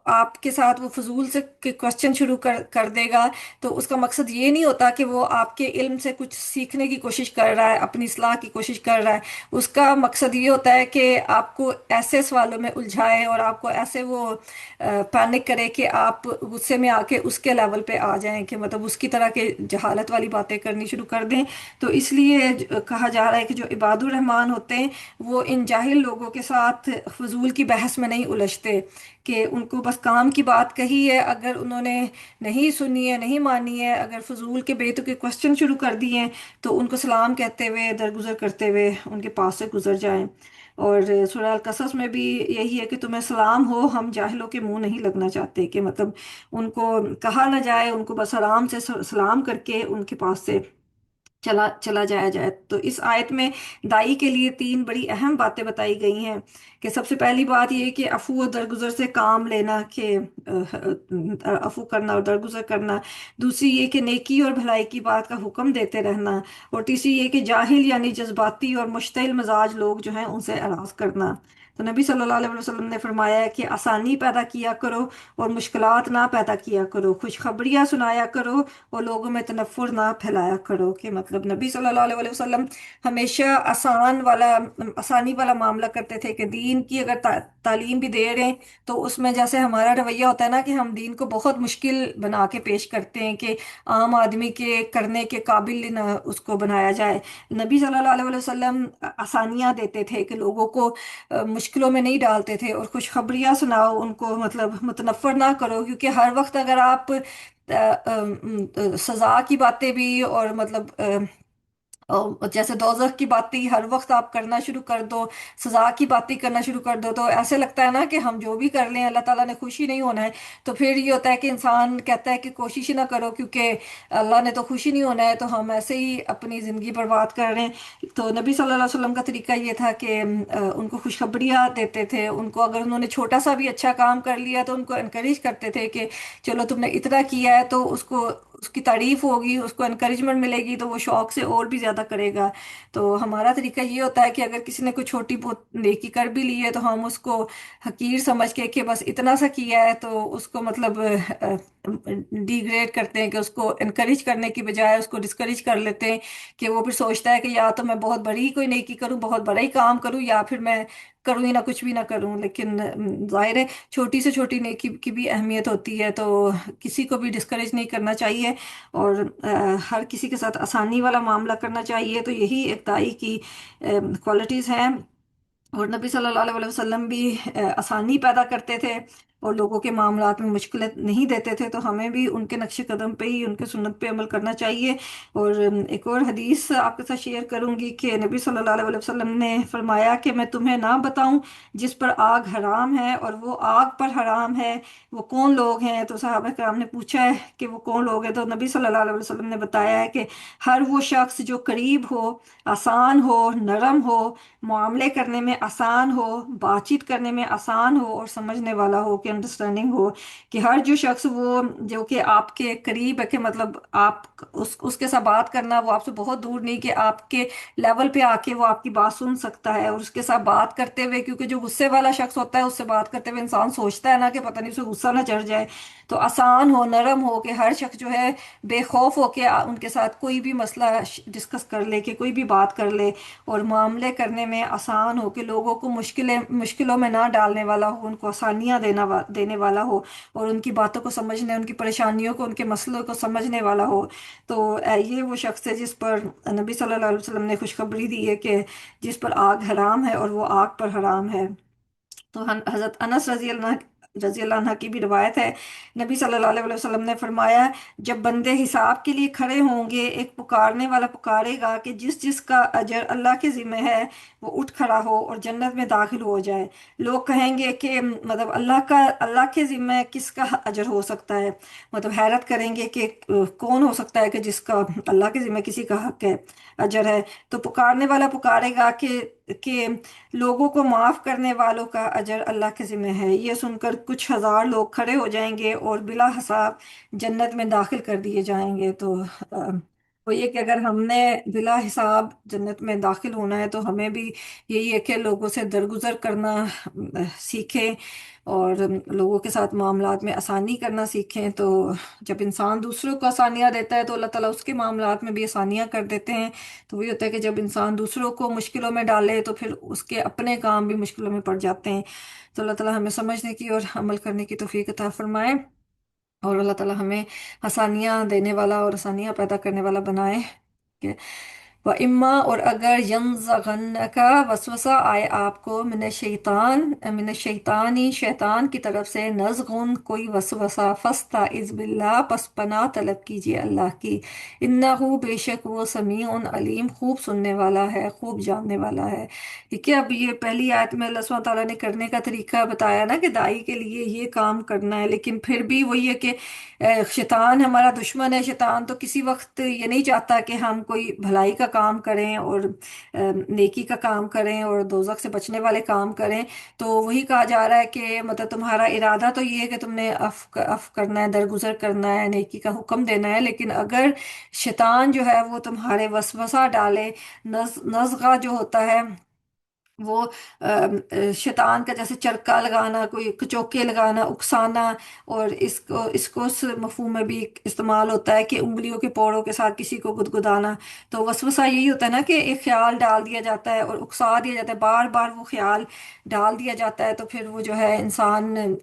आपके साथ वो फजूल से क्वेश्चन शुरू कर देगा, तो उसका मकसद ये नहीं होता कि वो आपके इल्म से कुछ सीखने की कोशिश कर रहा है, अपनी इस्लाह की कोशिश कर रहा है। उसका मकसद ये होता है कि आपको ऐसे सवालों में उलझाए और आपको ऐसे वो पैनिक करे कि आप गुस्से में आके उसके लेवल पे आ जाएं, कि मतलब उसकी तरह के जहालत वाली बातें करनी शुरू कर दें। तो इसलिए कहा जा रहा है कि जो इबादुर रहमान होते हैं वो इन जाहिल लोगों के साथ फजूल की बहस में नहीं उलझते, कि उनको बस काम की बात कही है, अगर उन्होंने नहीं सुनी है, नहीं मानी है, अगर फजूल के बेतुके क्वेश्चन शुरू कर दिए हैं तो उनको सलाम कहते हुए दरगुजर करते हुए उनके पास से गुजर जाएं। और सूरह अल कसस में भी यही है कि तुम्हें सलाम हो, हम जाहिलों के मुंह नहीं लगना चाहते। कि मतलब उनको कहा ना जाए, उनको बस आराम से सलाम करके उनके पास से چلا چلا جایا جائے۔ تو اس آیت میں دائی کے لیے تین بڑی اہم باتیں بتائی گئی ہیں، کہ سب سے پہلی بات یہ کہ عفو و درگزر سے کام لینا، کہ عفو کرنا اور درگزر کرنا۔ دوسری یہ کہ نیکی اور بھلائی کی بات کا حکم دیتے رہنا۔ اور تیسری یہ کہ جاہل یعنی جذباتی اور مشتعل مزاج لوگ جو ہیں ان سے اعراض کرنا۔ تو نبی صلی اللہ علیہ وسلم نے فرمایا ہے کہ آسانی پیدا کیا کرو اور مشکلات نہ پیدا کیا کرو، خوشخبریاں سنایا کرو اور لوگوں میں تنفر نہ پھیلایا کرو۔ کہ مطلب نبی صلی اللہ علیہ وسلم ہمیشہ آسانی والا معاملہ کرتے تھے، کہ دین کی اگر تعلیم بھی دے رہے ہیں تو اس میں جیسے ہمارا رویہ ہوتا ہے نا، کہ ہم دین کو بہت مشکل بنا کے پیش کرتے ہیں کہ عام آدمی کے کرنے کے قابل نہ اس کو بنایا جائے۔ نبی صلی اللہ علیہ وسلم آسانیاں دیتے تھے، کہ لوگوں کو مشکلوں میں نہیں ڈالتے تھے، اور خوشخبریاں سناؤ ان کو، مطلب متنفر نہ کرو، کیونکہ ہر وقت اگر آپ سزا کی باتیں بھی اور مطلب اور جیسے دوزخ کی باتیں ہر وقت آپ کرنا شروع کر دو، سزا کی باتیں کرنا شروع کر دو، تو ایسے لگتا ہے نا کہ ہم جو بھی کر لیں اللہ تعالیٰ نے خوشی نہیں ہونا ہے۔ تو پھر یہ ہوتا ہے کہ انسان کہتا ہے کہ کوشش ہی نہ کرو، کیونکہ اللہ نے تو خوشی نہیں ہونا ہے، تو ہم ایسے ہی اپنی زندگی برباد کر رہے ہیں۔ تو نبی صلی اللہ علیہ وسلم کا طریقہ یہ تھا کہ ان کو خوشخبریاں دیتے تھے، ان کو اگر انہوں نے چھوٹا سا بھی اچھا کام کر لیا تو ان کو انکریج کرتے تھے کہ چلو تم نے اتنا کیا ہے، تو اس کی تعریف ہوگی، اس کو انکریجمنٹ ملے گی، تو وہ شوق سے اور بھی زیادہ کرے گا۔ تو ہمارا طریقہ یہ ہوتا ہے کہ اگر کسی نے کوئی چھوٹی بہت نیکی کر بھی لی ہے تو ہم اس کو حقیر سمجھ کے کہ بس اتنا سا کیا ہے، تو اس کو مطلب ڈی گریڈ کرتے ہیں، کہ اس کو انکریج کرنے کی بجائے اس کو ڈسکریج کر لیتے ہیں، کہ وہ پھر سوچتا ہے کہ یا تو میں بہت بڑی کوئی نیکی کروں، بہت بڑا ہی کام کروں، یا پھر میں کروں ہی نہ، کچھ بھی نہ کروں۔ لیکن ظاہر ہے چھوٹی سے چھوٹی نیکی کی بھی اہمیت ہوتی ہے، تو کسی کو بھی ڈسکریج نہیں کرنا چاہیے، اور ہر کسی کے ساتھ آسانی والا معاملہ کرنا چاہیے۔ تو یہی ایک دائی کی کوالٹیز ہیں۔ اور نبی صلی اللہ علیہ وسلم بھی آسانی پیدا کرتے تھے اور لوگوں کے معاملات میں مشکلت نہیں دیتے تھے، تو ہمیں بھی ان کے نقش قدم پہ ہی، ان کے سنت پہ عمل کرنا چاہیے۔ اور ایک اور حدیث آپ کے ساتھ شیئر کروں گی، کہ نبی صلی اللہ علیہ وسلم نے فرمایا کہ میں تمہیں نہ بتاؤں جس پر آگ حرام ہے اور وہ آگ پر حرام ہے، وہ کون لوگ ہیں؟ تو صحابہ کرام نے پوچھا ہے کہ وہ کون لوگ ہیں، تو نبی صلی اللہ علیہ وسلم نے بتایا ہے کہ ہر وہ شخص جو قریب ہو، آسان ہو، نرم ہو، معاملے کرنے میں آسان ہو، بات چیت کرنے میں آسان ہو، اور سمجھنے والا ہو، کہ انڈرسٹینڈنگ ہو۔ کہ ہر جو شخص وہ جو کہ آپ کے قریب ہے، کہ مطلب آپ اس کے ساتھ بات کرنا، وہ آپ سے بہت دور نہیں، کہ آپ کے لیول پہ آ کے وہ آپ کی بات سن سکتا ہے، اور اس کے ساتھ بات کرتے ہوئے، کیونکہ جو غصے والا شخص ہوتا ہے اس سے بات کرتے ہوئے انسان سوچتا ہے نا کہ پتہ نہیں اسے غصہ نہ چڑھ جائے، تو آسان ہو، نرم ہو، کہ ہر شخص جو ہے بے خوف ہو کے ان کے ساتھ کوئی بھی مسئلہ ڈسکس کر لے، کہ کوئی بھی بات کر لے، اور معاملے کرنے میں آسان ہو، کہ لوگوں کو مشکلوں میں نہ ڈالنے والا ہو، ان کو آسانیاں دینے والا ہو، اور ان کی باتوں کو سمجھنے، ان کی پریشانیوں کو، ان کے مسئلوں کو سمجھنے والا ہو۔ تو یہ وہ شخص ہے جس پر نبی صلی اللہ علیہ وسلم نے خوشخبری دی ہے، کہ جس پر آگ حرام ہے اور وہ آگ پر حرام ہے۔ تو حضرت انس رضی اللہ عنہ کی بھی روایت ہے، نبی صلی اللہ علیہ وسلم نے فرمایا جب بندے حساب کے لیے کھڑے ہوں گے، ایک پکارنے والا پکارے گا کہ جس جس کا اجر اللہ کے ذمہ ہے وہ اٹھ کھڑا ہو اور جنت میں داخل ہو جائے۔ لوگ کہیں گے کہ مطلب اللہ کے ذمہ کس کا اجر ہو سکتا ہے، مطلب حیرت کریں گے کہ کون ہو سکتا ہے کہ جس کا اللہ کے ذمہ کسی کا حق ہے، اجر ہے۔ تو پکارنے والا پکارے گا کہ لوگوں کو معاف کرنے والوں کا اجر اللہ کے ذمہ ہے۔ یہ سن کر کچھ ہزار لوگ کھڑے ہو جائیں گے اور بلا حساب جنت میں داخل کر دیے جائیں گے۔ تو وہ یہ کہ اگر ہم نے بلا حساب جنت میں داخل ہونا ہے تو ہمیں بھی یہی ہے کہ لوگوں سے درگزر کرنا سیکھیں، اور لوگوں کے ساتھ معاملات میں آسانی کرنا سیکھیں۔ تو جب انسان دوسروں کو آسانیاں دیتا ہے تو اللہ تعالیٰ اس کے معاملات میں بھی آسانیاں کر دیتے ہیں۔ تو وہی ہوتا ہے کہ جب انسان دوسروں کو مشکلوں میں ڈالے تو پھر اس کے اپنے کام بھی مشکلوں میں پڑ جاتے ہیں۔ تو اللہ تعالیٰ ہمیں سمجھنے کی اور عمل کرنے کی توفیق عطا فرمائے، اور اللہ تعالیٰ ہمیں آسانیاں دینے والا اور آسانیاں پیدا کرنے والا بنائے۔ व इम्मा, और अगर यंज़गन्नका वसवसा आए आपको मिन शैतानी शैतान की तरफ से नज़गुन कोई वसवसा फस्ता इज़ बिल्ला, पस पनाह तलब कीजिए अल्लाह की। इन्नहु बेशक वो समीउन अलीम, खूब सुनने वाला है, खूब जानने वाला है। ठीक है, अब ये पहली आयत में अल्लाह सुब्हानहू तआला ने करने का तरीका बताया ना कि दाई के लिए ये काम करना है, लेकिन फिर भी वही है कि शैतान हमारा दुश्मन है। शैतान तो किसी वक्त ये नहीं चाहता कि हम कोई भलाई का काम करें और नेकी का काम करें और दोजख से बचने वाले काम करें। तो वही कहा जा रहा है कि मतलब तुम्हारा इरादा तो ये है कि तुमने अफ करना है, दरगुजर करना है, नेकी का हुक्म देना है, लेकिन अगर शैतान जो है वो तुम्हारे वसवसा डाले, नज़गा जो होता है वो शैतान का जैसे चरका लगाना, कोई कचौके लगाना, उकसाना, और इसको इसको उस मफहूम में भी इस्तेमाल होता है कि उंगलियों के पोरों के साथ किसी को गुदगुदाना। तो वसवसा यही होता है ना कि एक ख्याल डाल दिया जाता है और उकसा दिया जाता है, बार बार वो ख्याल डाल दिया जाता है, तो फिर वो जो है इंसान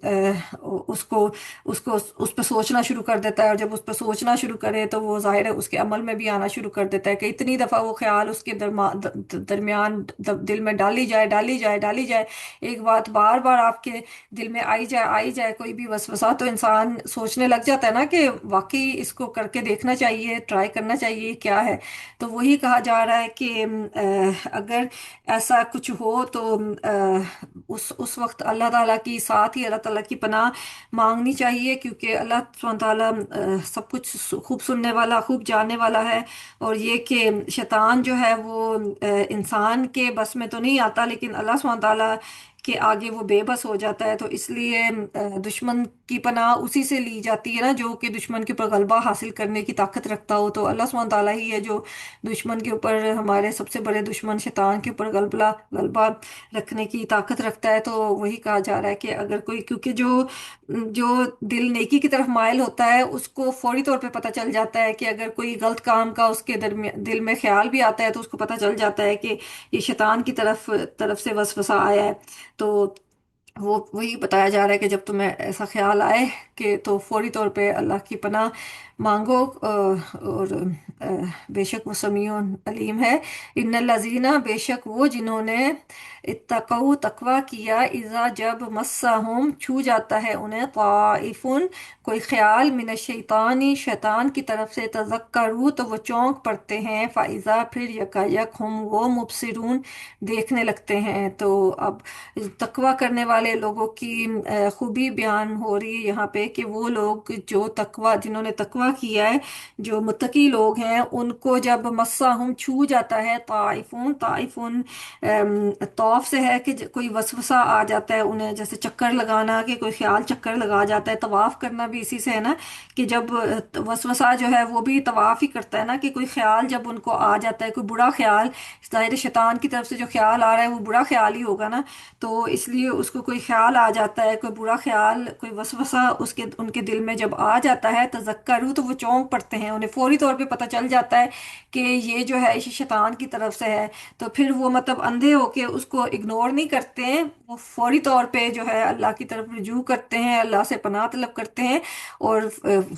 उसको उसको उस पर सोचना शुरू कर देता है, और जब उस पर सोचना शुरू करे तो वो जाहिर है उसके अमल में भी आना शुरू कर देता है कि इतनी दफ़ा वो ख्याल उसके दरमियान दिल में डाली जाए, डाली जाए, डाली जाए, एक बात बार बार आपके दिल में आई जाए कोई भी वसवसा, तो इंसान सोचने लग जाता है ना कि वाकई इसको करके देखना चाहिए, ट्राई करना चाहिए क्या है। तो वही कहा जा रहा है कि अगर ऐसा कुछ हो तो उस वक्त अल्लाह ताला की साथ ही अल्लाह ताला की पनाह मांगनी चाहिए, क्योंकि अल्लाह सुब्हानहू तआला सब कुछ खूब सुनने वाला, खूब जानने वाला है। और ये कि शैतान जो है वो इंसान के बस में तो नहीं आता, लेकिन अल्लाह सुब्हानहू तआला के आगे वो बेबस हो जाता है। तो इसलिए दुश्मन की पनाह उसी से ली जाती है ना जो कि दुश्मन के ऊपर गलबा हासिल करने की ताकत रखता हो। तो अल्लाह सुब्हानहू तआला ही है जो दुश्मन के ऊपर, हमारे सबसे बड़े दुश्मन शैतान के ऊपर गलबा गलबा रखने की ताकत रखता है। तो वही कहा जा रहा है कि अगर कोई, क्योंकि जो जो दिल नेकी की तरफ माइल होता है उसको फौरी तौर पे पता चल जाता है कि अगर कोई गलत काम का उसके दिल में ख्याल भी आता है तो उसको पता चल जाता है कि ये शैतान की तरफ तरफ से वसवसा आया है। तो वो वही बताया जा रहा है कि जब तुम्हें ऐसा ख्याल आए कि तो फौरी तौर पे अल्लाह की पनाह मांगो, और बेशक वो समीउन अलीम है। इन्नल लजीना, बेशक वो जिन्होंने इत्तकऊ तकवा किया, इज़ा जब मस्साहुम छू जाता है उन्हें, ताइफुन कोई ख्याल, मिन शैतानी शैतान की तरफ से, तज़क्करू तो वो चौंक पड़ते हैं, फ़ाइज़ा फिर यकायक हम वो मुबसिरून देखने लगते हैं। तो अब तकवा करने वाले लोगों की खूबी बयान हो रही है यहाँ पे कि वो लोग जो तकवा, जिन्होंने तकवा किया है, जो मुत्तकी लोग हैं, उनको जब मस्सा हम छू जाता है, ताइफून ताइफून तौफ से है कि कोई वसवसा आ जाता है उन्हें, जैसे चक्कर लगाना, कि कोई ख्याल चक्कर लगा जाता है। तवाफ करना भी इसी से है ना, कि जब वसवसा जो है वो भी तवाफ ही करता है ना, कि कोई ख्याल जब उनको आ जाता है, कोई बुरा ख्याल, जाहिर है शैतान की तरफ से जो ख्याल आ रहा है वो बुरा ख्याल ही होगा ना। तो इसलिए उसको कोई ख्याल आ जाता है, कोई बुरा ख्याल, कोई वसवसा उसके उनके दिल में जब आ जाता है, तज़क्करू तो वो चौंक पड़ते हैं, उन्हें फौरी तौर पे पता चल जाता है कि ये जो है इसी शैतान की तरफ से है। तो फिर वो मतलब अंधे होके उसको इग्नोर नहीं करते हैं, वो फौरी तौर पे जो है अल्लाह की तरफ रुजू करते हैं, अल्लाह से पनाह तलब करते हैं। और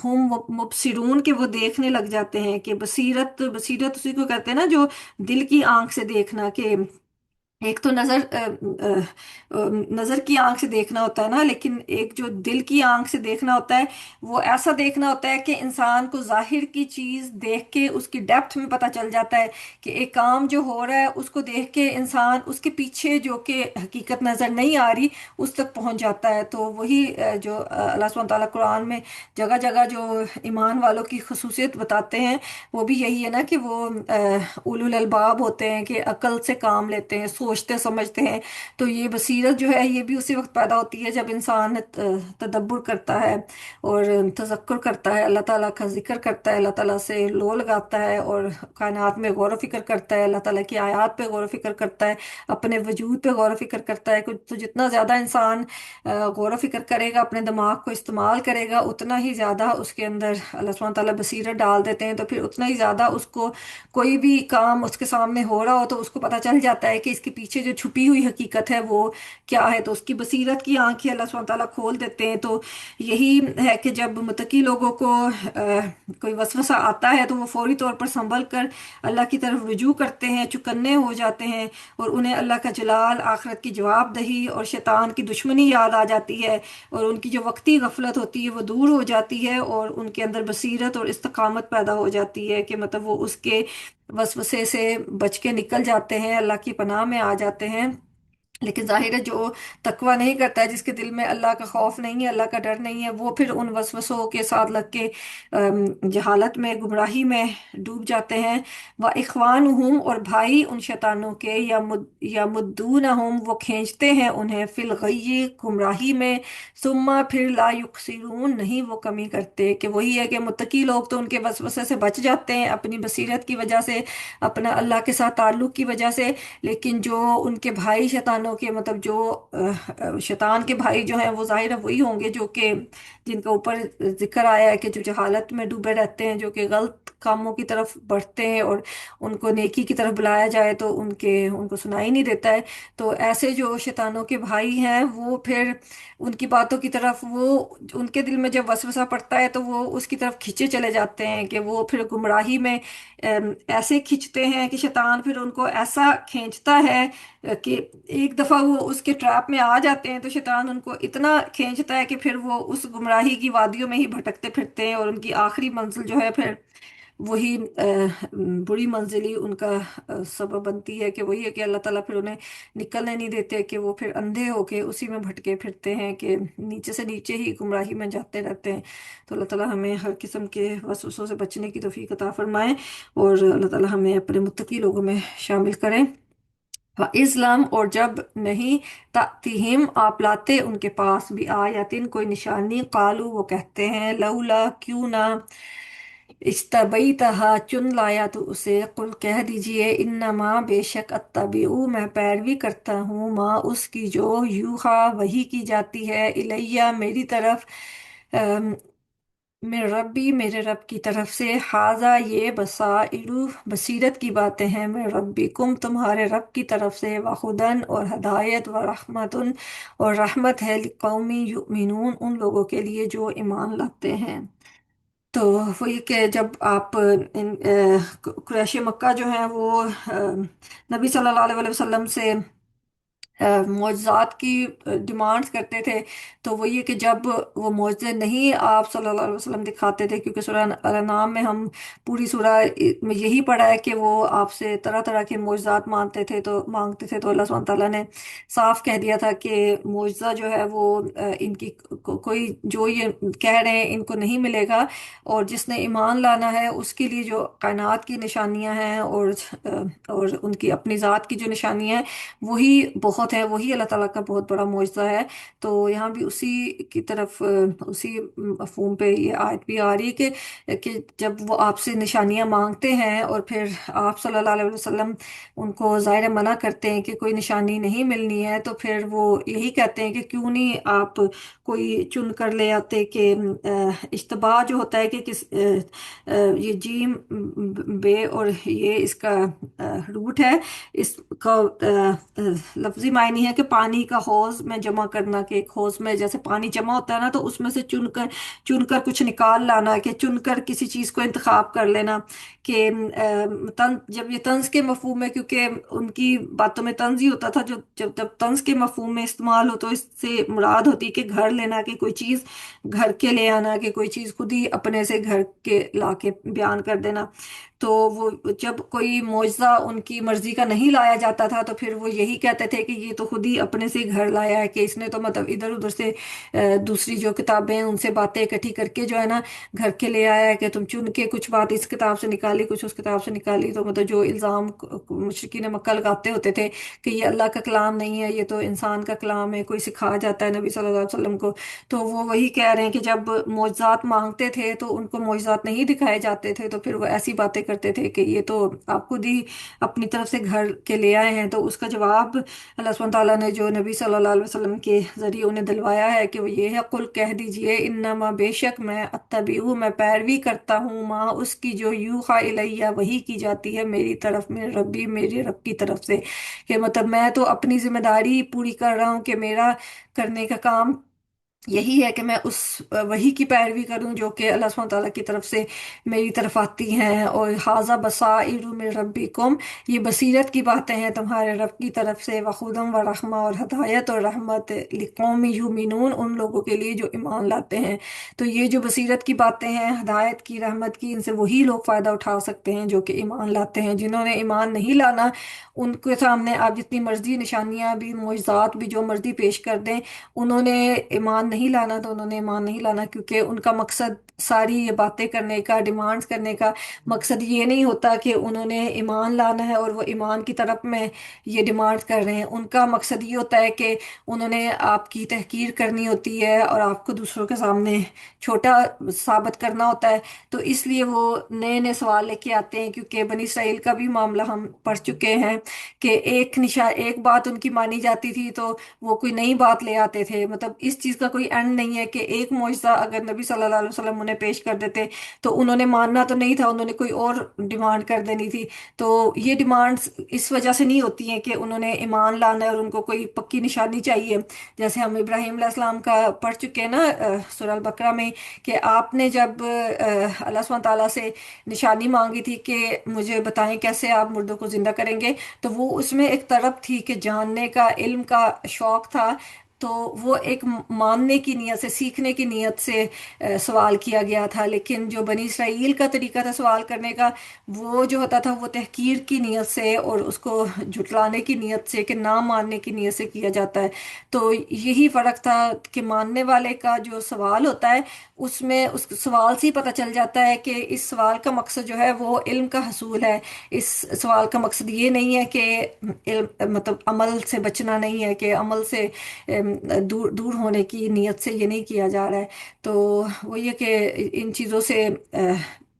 हम मुबसिरून के वो देखने लग जाते हैं, कि बसीरत, बसीरत उसी को कहते हैं ना जो दिल की आंख से देखना, कि एक तो नजर की आंख से देखना होता है ना, लेकिन एक जो दिल की आंख से देखना होता है, वो ऐसा देखना होता है कि इंसान को जाहिर की चीज देख के उसकी डेप्थ में पता चल जाता है, कि एक काम जो हो रहा है उसको देख के इंसान उसके पीछे जो कि हकीकत नजर नहीं आ रही उस तक पहुंच जाता है। तो वही जो अल्लाह सुब्हानहू तआला कुरान में जगह जगह जो ईमान वालों की खसूसियत बताते हैं, वो भी यही है ना कि वो उलुल अलबाब होते हैं, कि अकल से काम लेते हैं, सोचते समझते हैं। तो ये बसीरत जो है ये भी उसी वक्त पैदा होती है जब इंसान तदब्बुर करता है और तज़क्कुर करता है, अल्लाह ताला का जिक्र करता है, अल्लाह ताला से लो लगाता है, और कायनात में गौर व फिक्र करता है, अल्लाह ताला की आयत पे गौर व फिक्र करता है, अपने वजूद पे गौर व फिक्र करता है। तो जितना ज़्यादा इंसान गौर व फिक्र करेगा, अपने दिमाग को इस्तेमाल करेगा, उतना ही ज़्यादा उसके अंदर अल्लाह सुब्हानहू तआला बसीरत डाल देते हैं। तो फिर उतना ही ज़्यादा उसको कोई भी काम उसके सामने हो रहा हो तो उसको पता चल जाता है कि इसकी पीछे जो छुपी हुई हकीकत है वो क्या है, तो उसकी बसीरत की आंखें अल्लाह सुब्हानहू तआला खोल देते हैं। तो यही है कि जब मुत्तकी लोगों को कोई वसवसा आता है तो वो फौरी तौर पर संभल कर अल्लाह की तरफ रुजू करते हैं, चुकन्ने हो जाते हैं, और उन्हें अल्लाह का जलाल, आखिरत की जवाबदही और शैतान की दुश्मनी याद आ जाती है, और उनकी जो वक्ती गफलत होती है वो दूर हो जाती है, और उनके अंदर बसीरत और इस्तकामत पैदा हो जाती है कि मतलब वो उसके वसवसे से बच के निकल जाते हैं, अल्लाह की पनाह में आ जाते हैं। लेकिन जाहिर है जो तकवा नहीं करता है, जिसके दिल में अल्लाह का खौफ नहीं है, अल्लाह का डर नहीं है, वो फिर उन वसवसों के साथ लग के जहालत में, गुमराही में डूब जाते हैं। व इखवानुहुम, और भाई उन शैतानों के, या मुद्दूनहुम, वो खींचते हैं उन्हें, फिल गय्यी, गुमराही में, सुम्मा, फिर ला युक्सिरून, नहीं वो कमी करते। कि वही है कि मुत्तकी लोग तो उनके वसवसे से बच जाते हैं अपनी बसीरत की वजह से, अपना अल्लाह के साथ ताल्लुक की वजह से। लेकिन जो उनके भाई शैतानों के, मतलब जो शैतान के भाई जो हैं, वो जाहिर है वही होंगे जो कि जिनका ऊपर जिक्र आया है कि जो जहालत में डूबे रहते हैं, जो कि गलत कामों की तरफ बढ़ते हैं, और उनको नेकी की तरफ बुलाया जाए तो उनको सुनाई नहीं देता है। तो ऐसे जो शैतानों के भाई हैं वो फिर उनकी बातों की तरफ, वो उनके दिल में जब वसवसा पड़ता है तो वो उसकी तरफ खींचे चले जाते हैं, कि वो फिर गुमराही में ऐसे खींचते हैं कि शैतान फिर उनको ऐसा खींचता है कि एक दफा वो उसके ट्रैप में आ जाते हैं तो शैतान उनको इतना खींचता है कि फिर वो उस गुमराही की वादियों में ही भटकते फिरते हैं, और उनकी आखिरी मंजिल जो है फिर वही बुरी मंजिल ही उनका सबब बनती है। कि वही है कि अल्लाह ताला फिर उन्हें निकलने नहीं देते, कि वो फिर अंधे होके उसी में भटके फिरते हैं, कि नीचे से नीचे ही गुमराही में जाते रहते हैं। तो अल्लाह ताला हमें हर किस्म के वसवसों से बचने की तौफीक अता फरमाए, और अल्लाह ताला हमें अपने मुत्तकी लोगों में शामिल करें। इस्लाम, और जब नहीं तातीहिम, आप लाते उनके पास भी आयातिन, कोई निशानी, कालू, वो कहते हैं, लौला, क्यों ना, इस्तबईतहा, चुन लाया तो उसे, कुल, कह दीजिए, इन्नमा, बेशक, अत्तबिउ, मैं पैरवी करता हूँ, माँ, उसकी, जो यूहा, वही की जाती है, इलैया, मेरी तरफ, मेरे रब्बी, मेरे रब की तरफ से, हाजा, ये, बसाइरु, बसीरत की बातें हैं, मेरे रब्बी कुम, तुम्हारे रब की तरफ से, वहुदन, और हदायत, व रहमतुन, और रहमत है, लिकौमी युमिनून, उन लोगों के लिए जो ईमान लाते हैं। तो वो ये कि जब आप कुरैश मक्का जो है वो नबी सल्लल्लाहु अलैहि वसल्लम से मौजज़ात की डिमांड्स करते थे, तो वो ये कि जब वो मौजज़े नहीं आप सल्लल्लाहु अलैहि वसल्लम दिखाते थे, क्योंकि सूरह अल-अनाम में हम पूरी सूरह में यही पढ़ा है कि वो आपसे तरह तरह के मौजज़ात मांगते थे, तो अल्लाह सुब्हानहू तआला ने साफ कह दिया था कि मौजज़ा जो है वो इनकी कोई, जो ये कह रहे हैं, इनको नहीं मिलेगा, और जिसने ईमान लाना है उसके लिए जो कायनात की निशानियां हैं, और उनकी अपनी ज़ात की जो निशानियां हैं, वही बहुत है, वही अल्लाह ताला का बहुत बड़ा मुआजिज़ा है। तो यहाँ भी उसी की तरफ, उसी मफहूम पे ये आयत भी आ रही है कि जब वो आपसे निशानियां मांगते हैं और फिर आप सल्लल्लाहु अलैहि वसल्लम उनको ज़ाहिर मना करते हैं कि कोई निशानी नहीं मिलनी है, तो फिर वो यही कहते हैं कि क्यों नहीं आप कोई चुन कर ले आते, कि इश्तबा जो होता है कि ये जीम बे, और ये इसका रूट है, इसका लफ्जी मायने है कि पानी का हौज में जमा करना, कि एक हौज में जैसे पानी जमा होता है ना, तो उसमें से चुनकर कुछ निकाल लाना, कि चुनकर किसी चीज को इंतखाब कर लेना। कि जब ये तंज के मफहूम में, क्योंकि उनकी बातों में तंज ही होता था, जो जब जब तंज के मफहूम में इस्तेमाल हो तो इससे मुराद होती है कि घर लेना, कि कोई चीज घर के ले आना, कि कोई चीज खुद ही अपने से घर के लाके बयान कर देना। तो वो जब कोई मुआजिज़ा उनकी मर्जी का नहीं लाया जाता था तो फिर वो यही कहते थे कि ये तो खुद ही अपने से घर लाया है, कि इसने तो मतलब इधर उधर से दूसरी जो किताबें हैं उनसे बातें इकट्ठी करके जो है ना घर के ले आया है, कि तुम चुन के कुछ बात इस किताब से निकाली, कुछ उस किताब से निकाली। तो मतलब जो इल्ज़ाम मुशरिकीन मक्का लगाते होते थे कि ये अल्लाह का कलाम नहीं है, ये तो इंसान का कलाम है, कोई सिखा जाता है नबी सल्लल्लाहु अलैहि वसल्लम को। तो वो वही कह रहे हैं कि जब मोजज़ात मांगते थे तो उनको मोजज़ात नहीं दिखाए जाते थे, तो फिर वो ऐसी बातें کرتے تھے کہ یہ تو آپ خود ہی اپنی طرف سے گھر کے لے آئے ہیں، تو اس کا جواب اللہ سبحانہ تعالیٰ نے جو نبی صلی اللہ علیہ وسلم کے ذریعے انہیں دلوایا ہے کہ وہ یہ ہے، قل کہہ دیجئے انما بے شک میں اتبعو میں پیروی کرتا ہوں، ماں اس کی جو یوحا الیہ وحی کی جاتی ہے میری طرف، میرے ربی میرے رب کی طرف سے، کہ مطلب میں تو اپنی ذمہ داری پوری کر رہا ہوں کہ میرا کرنے کا کام یہی ہے کہ میں اس وہی کی پیروی کروں جو کہ اللہ سبحانہ تعالیٰ کی طرف سے میری طرف آتی ہیں، اور حاذا بصائر من ربکم، یہ بصیرت کی باتیں ہیں تمہارے رب کی طرف سے، وخودم و رحمہ، اور ہدایت اور رحمت لقوم یؤمنون، ان لوگوں کے لیے جو ایمان لاتے ہیں۔ تو یہ جو بصیرت کی باتیں ہیں، ہدایت کی، رحمت کی، ان سے وہی لوگ فائدہ اٹھا سکتے ہیں جو کہ ایمان لاتے ہیں۔ جنہوں نے ایمان نہیں لانا، ان کے سامنے آپ جتنی مرضی نشانیاں بھی، معجزات بھی، جو مرضی پیش کر دیں، انہوں نے ایمان نہیں لانا تو انہوں نے ایمان نہیں لانا، کیونکہ ان کا مقصد ساری یہ باتیں کرنے کا، ڈیمانڈز کرنے کا مقصد یہ نہیں ہوتا کہ انہوں نے ایمان لانا ہے اور وہ ایمان کی طرف میں یہ ڈیمانڈ کر رہے ہیں۔ ان کا مقصد یہ ہوتا ہے کہ انہوں نے آپ کی تحقیر کرنی ہوتی ہے اور آپ کو دوسروں کے سامنے چھوٹا ثابت کرنا ہوتا ہے۔ تو اس لیے وہ نئے نئے سوال لے کے آتے ہیں، کیونکہ بنی اسرائیل کا بھی معاملہ ہم پڑھ چکے ہیں کہ ایک بات ان کی مانی جاتی تھی تو وہ کوئی نئی بات لے آتے تھے۔ مطلب اس چیز کا کوئی اینڈ نہیں ہے کہ ایک معجزہ اگر نبی صلی اللہ علیہ وسلم انہیں پیش کر دیتے تو انہوں نے ماننا تو نہیں تھا، انہوں نے کوئی اور ڈیمانڈ کر دینی تھی۔ تو یہ ڈیمانڈز اس وجہ سے نہیں ہوتی ہیں کہ انہوں نے ایمان لانا ہے اور ان کو کوئی پکی نشانی چاہیے، جیسے ہم ابراہیم علیہ السلام کا پڑھ چکے ہیں نا سورہ البقرہ میں، کہ آپ نے جب اللہ سبحانہ تعالیٰ سے نشانی مانگی تھی کہ مجھے بتائیں کیسے آپ مردوں کو زندہ کریں گے، تو وہ اس میں ایک طرف تھی کہ جاننے کا، علم کا شوق تھا، تو وہ ایک ماننے کی نیت سے، سیکھنے کی نیت سے سوال کیا گیا تھا۔ لیکن جو بنی اسرائیل کا طریقہ تھا سوال کرنے کا، وہ جو ہوتا تھا وہ تحقیر کی نیت سے اور اس کو جھٹلانے کی نیت سے، کہ نہ ماننے کی نیت سے کیا جاتا ہے۔ تو یہی فرق تھا کہ ماننے والے کا جو سوال ہوتا ہے، اس میں اس سوال سے ہی پتہ چل جاتا ہے کہ اس سوال کا مقصد جو ہے وہ علم کا حصول ہے۔ اس سوال کا مقصد یہ نہیں ہے کہ مطلب عمل سے بچنا نہیں ہے، کہ عمل سے دور دور ہونے کی نیت سے یہ نہیں کیا جا رہا ہے۔ تو وہ یہ کہ ان چیزوں سے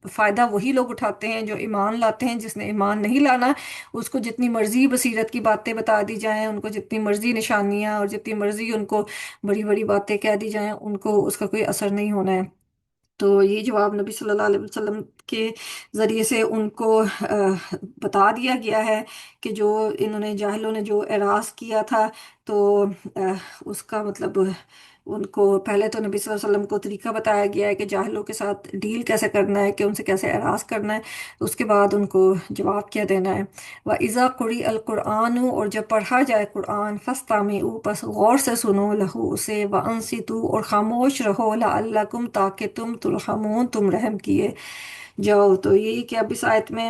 فائدہ وہی لوگ اٹھاتے ہیں جو ایمان لاتے ہیں۔ جس نے ایمان نہیں لانا، اس کو جتنی مرضی بصیرت کی باتیں بتا دی جائیں، ان کو جتنی مرضی نشانیاں اور جتنی مرضی ان کو بڑی بڑی باتیں کہہ دی جائیں، ان کو اس کا کوئی اثر نہیں ہونا ہے۔ تو یہ جواب نبی صلی اللہ علیہ وسلم کے ذریعے سے ان کو بتا دیا گیا ہے کہ جو انہوں نے، جاہلوں نے جو اعراض کیا تھا، تو اس کا مطلب ان کو پہلے تو نبی صلی اللہ علیہ وسلم کو طریقہ بتایا گیا ہے کہ جاہلوں کے ساتھ ڈیل کیسے کرنا ہے، کہ ان سے کیسے اعراض کرنا ہے، تو اس کے بعد ان کو جواب کیا دینا ہے۔ وَإِذَا قُرِئَ الْقُرْآنُ، اور جب پڑھا جائے قرآن، فَاسْتَمِعُوا، پس غور سے سنو، لَهُ اسے، وَأَنصِتُوا، اور خاموش رہو، لَعَلَّكُمْ، تاکہ تم ترحمون، تم رحم کیے جاؤ۔ تو یہی کہ اب اس آیت میں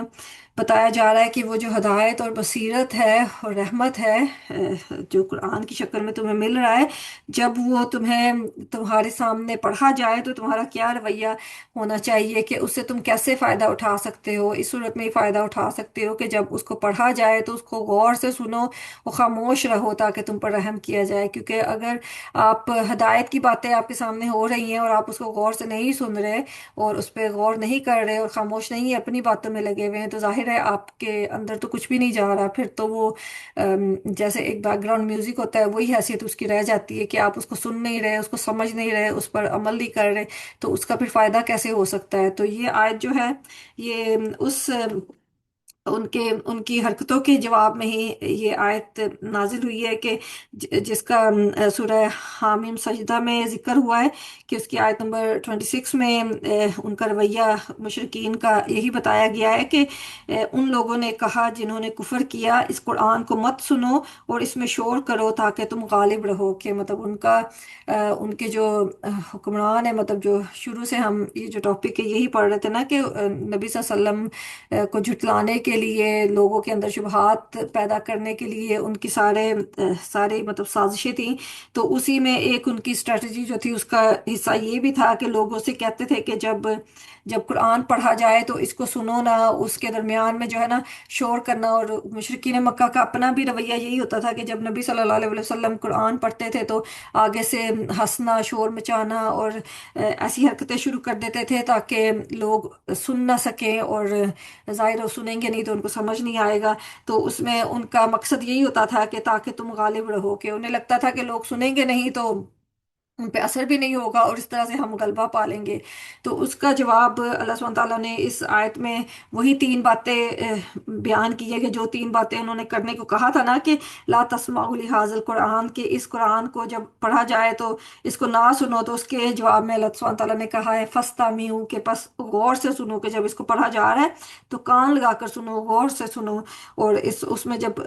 بتایا جا رہا ہے کہ وہ جو ہدایت اور بصیرت ہے اور رحمت ہے جو قرآن کی شکل میں تمہیں مل رہا ہے، جب وہ تمہارے سامنے پڑھا جائے تو تمہارا کیا رویہ ہونا چاہیے، کہ اس سے تم کیسے فائدہ اٹھا سکتے ہو۔ اس صورت میں ہی فائدہ اٹھا سکتے ہو کہ جب اس کو پڑھا جائے تو اس کو غور سے سنو اور خاموش رہو تاکہ تم پر رحم کیا جائے۔ کیونکہ اگر آپ ہدایت کی باتیں آپ کے سامنے ہو رہی ہیں اور آپ اس کو غور سے نہیں سن رہے اور اس پہ غور نہیں کر رہے اور خاموش نہیں اپنی باتوں میں لگے ہوئے ہیں، تو ظاہر ہے آپ کے اندر تو کچھ بھی نہیں جا رہا۔ پھر تو وہ جیسے ایک بیک گراؤنڈ میوزک ہوتا ہے، وہی حیثیت اس کی رہ جاتی ہے کہ آپ اس کو سن نہیں رہے، اس کو سمجھ نہیں رہے، اس پر عمل نہیں کر رہے، تو اس کا پھر فائدہ کیسے ہو سکتا ہے۔ تو یہ آیت جو ہے، یہ اس ان کی حرکتوں کے جواب میں ہی یہ آیت نازل ہوئی ہے، کہ جس کا سورہ حامیم سجدہ میں ذکر ہوا ہے، کہ اس کی آیت نمبر 26 میں ان کا رویہ مشرکین کا یہی بتایا گیا ہے کہ ان لوگوں نے کہا جنہوں نے کفر کیا، اس قرآن کو مت سنو اور اس میں شور کرو تاکہ تم غالب رہو۔ کہ مطلب ان کے جو حکمران ہیں، مطلب جو شروع سے ہم یہ جو ٹاپک ہے یہی پڑھ رہے تھے نا، کہ نبی صلی اللہ علیہ وسلم کو جھٹلانے کے کے لیے، لوگوں کے اندر شبہات پیدا کرنے کے لیے ان کی سارے مطلب سازشیں تھیں۔ تو اسی میں ایک ان کی اسٹریٹجی جو تھی اس کا حصہ یہ بھی تھا کہ لوگوں سے کہتے تھے کہ جب جب قرآن پڑھا جائے تو اس کو سنو نا، اس کے درمیان میں جو ہے نا شور کرنا۔ اور مشرکین مکہ کا اپنا بھی رویہ یہی ہوتا تھا کہ جب نبی صلی اللہ علیہ وسلم قرآن پڑھتے تھے تو آگے سے ہنسنا، شور مچانا اور ایسی حرکتیں شروع کر دیتے تھے تاکہ لوگ سن نہ سکیں، اور ظاہر ہے سنیں گے نہیں تو ان کو سمجھ نہیں آئے گا۔ تو اس میں ان کا مقصد یہی ہوتا تھا کہ تاکہ تم غالب رہو، کہ انہیں لگتا تھا کہ لوگ سنیں گے نہیں تو ان پہ اثر بھی نہیں ہوگا اور اس طرح سے ہم غلبہ پا لیں گے۔ تو اس کا جواب اللہ سبحانہ تعالیٰ نے اس آیت میں وہی تین باتیں بیان کی ہے کہ جو تین باتیں انہوں نے کرنے کو کہا تھا نا، کہ لا تسمعوا لہذا القرآن، کہ اس قرآن کو جب پڑھا جائے تو اس کو نہ سنو۔ تو اس کے جواب میں اللہ سبحانہ تعالیٰ نے کہا ہے فاستمعوا، کہ پس غور سے سنو، کہ جب اس کو پڑھا جا رہا ہے تو کان لگا کر سنو، غور سے سنو۔ اور اس میں جب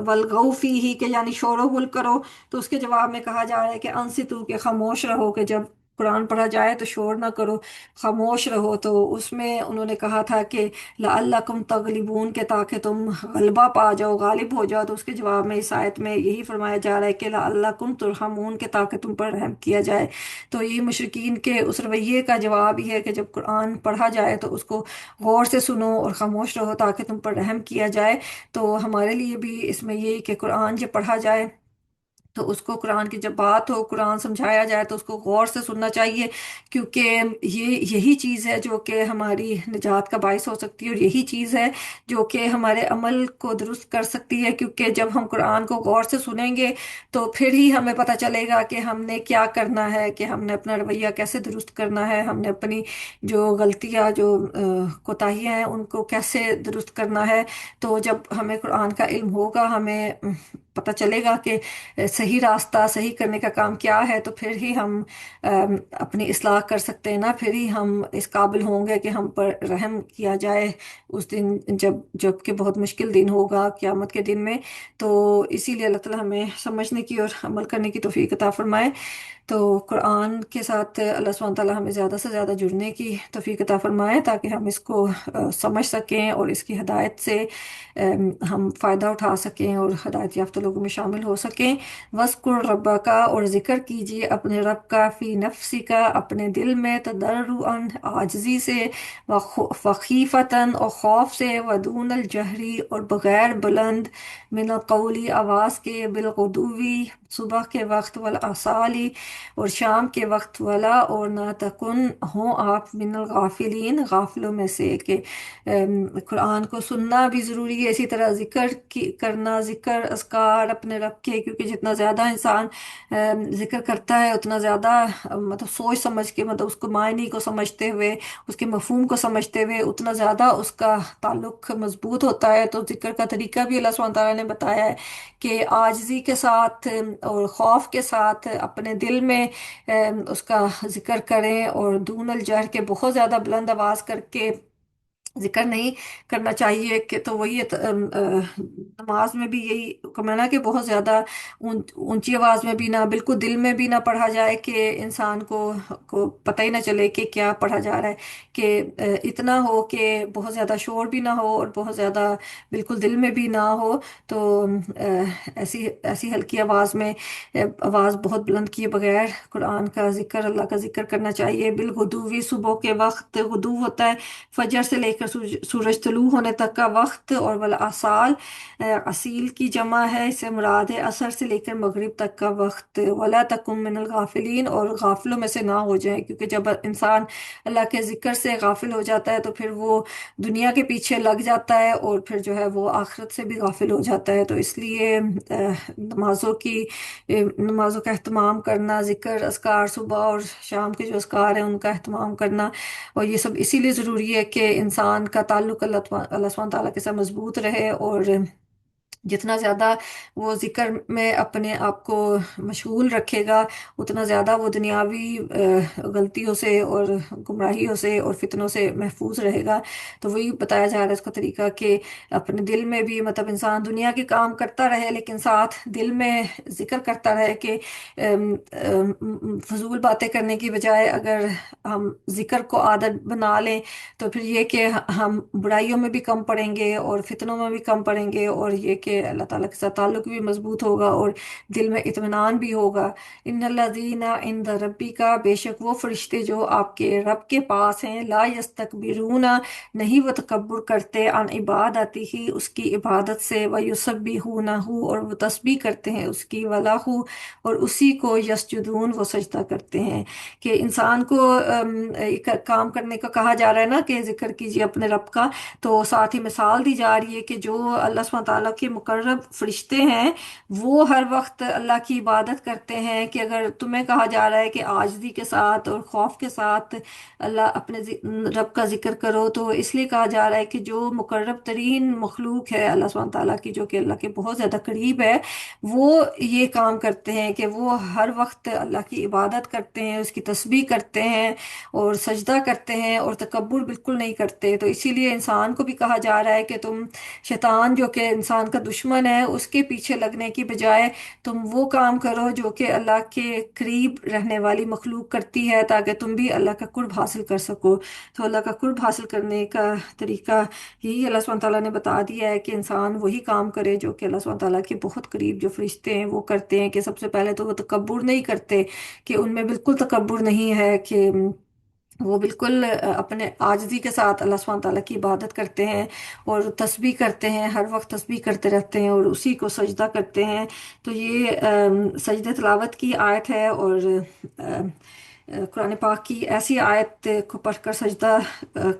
والغوا فیہ، کہ یعنی شور و غل کرو، تو اس کے جواب میں کہا جا رہا ہے کہ انصتو، کہ خاموش رہو، کہ جب قرآن پڑھا جائے تو شور نہ کرو، خاموش رہو۔ تو اس میں انہوں نے کہا تھا کہ لعلکم تغلبون، کہ تاکہ تم غلبہ پا جاؤ، غالب ہو جاؤ۔ تو اس کے جواب میں اس آیت میں یہی فرمایا جا رہا ہے کہ لعلکم ترحمون، کہ تاکہ تم پر رحم کیا جائے۔ تو یہ مشرکین کے اس رویے کا جواب ہی ہے کہ جب قرآن پڑھا جائے تو اس کو غور سے سنو اور خاموش رہو تاکہ تم پر رحم کیا جائے۔ تو ہمارے لیے بھی اس میں یہی کہ قرآن جب پڑھا جائے تو اس کو، قرآن کی جب بات ہو، قرآن سمجھایا جائے تو اس کو غور سے سننا چاہیے، کیونکہ یہی چیز ہے جو کہ ہماری نجات کا باعث ہو سکتی ہے، اور یہی چیز ہے جو کہ ہمارے عمل کو درست کر سکتی ہے۔ کیونکہ جب ہم قرآن کو غور سے سنیں گے تو پھر ہی ہمیں پتہ چلے گا کہ ہم نے کیا کرنا ہے، کہ ہم نے اپنا رویہ کیسے درست کرنا ہے، ہم نے اپنی جو غلطیاں، جو کوتاہیاں ہیں ان کو کیسے درست کرنا ہے۔ تو جب ہمیں قرآن کا علم ہوگا، ہمیں پتہ چلے گا کہ صحیح راستہ، صحیح کرنے کا کام کیا ہے، تو پھر ہی ہم اپنی اصلاح کر سکتے ہیں نا، پھر ہی ہم اس قابل ہوں گے کہ ہم پر رحم کیا جائے اس دن، جب کہ بہت مشکل دن ہوگا قیامت کے دن میں۔ تو اسی لیے اللہ تعالیٰ ہمیں سمجھنے کی اور عمل کرنے کی توفیق عطا فرمائے۔ تو قرآن کے ساتھ اللہ سبحانہ تعالیٰ ہمیں زیادہ سے زیادہ جڑنے کی توفیق عطا فرمائے تاکہ ہم اس کو سمجھ سکیں اور اس کی ہدایت سے ہم فائدہ اٹھا سکیں اور ہدایت یافتہ لوگوں میں شامل ہو سکیں۔ وَاذْكُرْ رَبَّكَ، اور ذکر کیجیے اپنے رب کا، فی نفسک، اپنے دل میں، تضرعاً عاجزی سے، وخیفتاً اور خوف سے، ودون الجہری اور بغیر بلند، من القولی آواز کے، بالغدوی صبح کے وقت، والآصالی اور شام کے وقت، ولا اور نہ تکن ہوں آپ، من الغافلین غافلوں میں سے۔ کہ قرآن کو سننا بھی ضروری ہے، اسی طرح ذکر کرنا، ذکر اذکار اپنے رب کے، کیونکہ جتنا زیادہ انسان ذکر کرتا ہے اتنا زیادہ مطلب سوچ سمجھ کے، مطلب اس کو معنی کو سمجھتے ہوئے، اس کے مفہوم کو سمجھتے ہوئے، اتنا زیادہ اس کا تعلق مضبوط ہوتا ہے۔ تو ذکر کا طریقہ بھی اللہ سبحانہ تعالیٰ نے بتایا ہے کہ عاجزی کے ساتھ اور خوف کے ساتھ اپنے دل میں اس کا ذکر کریں، اور دون الجہر کے بہت زیادہ بلند آواز کر کے ذکر نہیں کرنا چاہیے۔ کہ تو وہی نماز میں بھی یہی حکم ہے نا کہ بہت زیادہ اونچی آواز میں بھی نہ، بالکل دل میں بھی نہ پڑھا جائے کہ انسان کو پتہ ہی نہ چلے کہ کیا پڑھا جا رہا ہے، کہ اتنا ہو کہ بہت زیادہ شور بھی نہ ہو اور بہت زیادہ بالکل دل میں بھی نہ ہو۔ تو ایسی ہلکی آواز میں، آواز بہت بلند کیے بغیر قرآن کا ذکر، اللہ کا ذکر کرنا چاہیے۔ بالغدوی، صبح کے وقت، غدو ہوتا ہے فجر سے لے کر سورج طلوع ہونے تک کا وقت، اور والآصال اصیل کی جمع ہے، اس سے مراد ہے عصر سے لے کر مغرب تک کا وقت۔ ولا تکم من الغافلین، اور غافلوں میں سے نہ ہو جائیں، کیونکہ جب انسان اللہ کے ذکر سے غافل ہو جاتا ہے تو پھر وہ دنیا کے پیچھے لگ جاتا ہے اور پھر جو ہے وہ آخرت سے بھی غافل ہو جاتا ہے۔ تو اس لیے نمازوں کا اہتمام کرنا، ذکر اذکار صبح اور شام کے جو اذکار ہیں ان کا اہتمام کرنا، اور یہ سب اسی لیے ضروری ہے کہ انسان کا تعلق اللہ سبحانہ تعالیٰ کے ساتھ مضبوط رہے، اور جتنا زیادہ وہ ذکر میں اپنے آپ کو مشغول رکھے گا، اتنا زیادہ وہ دنیاوی غلطیوں سے اور گمراہیوں سے اور فتنوں سے محفوظ رہے گا۔ تو وہی بتایا جا رہا ہے اس کا طریقہ کہ اپنے دل میں بھی مطلب انسان دنیا کے کام کرتا رہے، لیکن ساتھ دل میں ذکر کرتا رہے کہ فضول باتیں کرنے کی بجائے اگر ہم ذکر کو عادت بنا لیں تو پھر یہ کہ ہم برائیوں میں بھی کم پڑیں گے اور فتنوں میں بھی کم پڑیں گے، اور یہ کہ اللہ تعالیٰ کے ساتھ تعلق بھی مضبوط ہوگا اور دل میں اطمینان بھی ہوگا۔ ان الذین عند ربک، بے شک وہ فرشتے جو آپ کے رب کے پاس ہیں، لا یستکبرون، نہیں وہ تکبر کرتے، عن عبادتہ ہی اس کی عبادت سے، ویسبحونہ اور وہ تسبیح کرتے ہیں اس کی، ولاہ اور اسی کو، یسجدون وہ سجدہ کرتے ہیں۔ کہ انسان کو ایک کام کرنے کا کہا جا رہا ہے نا کہ ذکر کیجیے اپنے رب کا، تو ساتھ ہی مثال دی جا رہی ہے کہ جو اللہ سبحانہ تعالیٰ کے مقرب فرشتے ہیں وہ ہر وقت اللہ کی عبادت کرتے ہیں۔ کہ اگر تمہیں کہا جا رہا ہے کہ عاجزی کے ساتھ اور خوف کے ساتھ اللہ اپنے رب کا ذکر کرو، تو اس لیے کہا جا رہا ہے کہ جو مقرب ترین مخلوق ہے اللہ سبحانہ تعالیٰ کی، جو کہ اللہ کے بہت زیادہ قریب ہے، وہ یہ کام کرتے ہیں کہ وہ ہر وقت اللہ کی عبادت کرتے ہیں، اس کی تسبیح کرتے ہیں اور سجدہ کرتے ہیں اور تکبر بالکل نہیں کرتے۔ تو اسی لیے انسان کو بھی کہا جا رہا ہے کہ تم شیطان جو کہ انسان کا دشمن ہے اس کے پیچھے لگنے کی بجائے تم وہ کام کرو جو کہ اللہ کے قریب رہنے والی مخلوق کرتی ہے، تاکہ تم بھی اللہ کا قرب حاصل کر سکو۔ تو اللہ کا قرب حاصل کرنے کا طریقہ یہی اللہ سبحانہ تعالیٰ نے بتا دیا ہے کہ انسان وہی کام کرے جو کہ اللہ سبحانہ تعالیٰ کے بہت قریب جو فرشتے ہیں وہ کرتے ہیں۔ کہ سب سے پہلے تو وہ تکبر نہیں کرتے، کہ ان میں بالکل تکبر نہیں ہے، کہ وہ بالکل اپنے عاجزی کے ساتھ اللہ سبحانہ تعالیٰ کی عبادت کرتے ہیں اور تسبیح کرتے ہیں، ہر وقت تسبیح کرتے رہتے ہیں اور اسی کو سجدہ کرتے ہیں۔ تو یہ سجدہ تلاوت کی آیت ہے، اور قرآن پاک کی ایسی آیت کو پڑھ کر سجدہ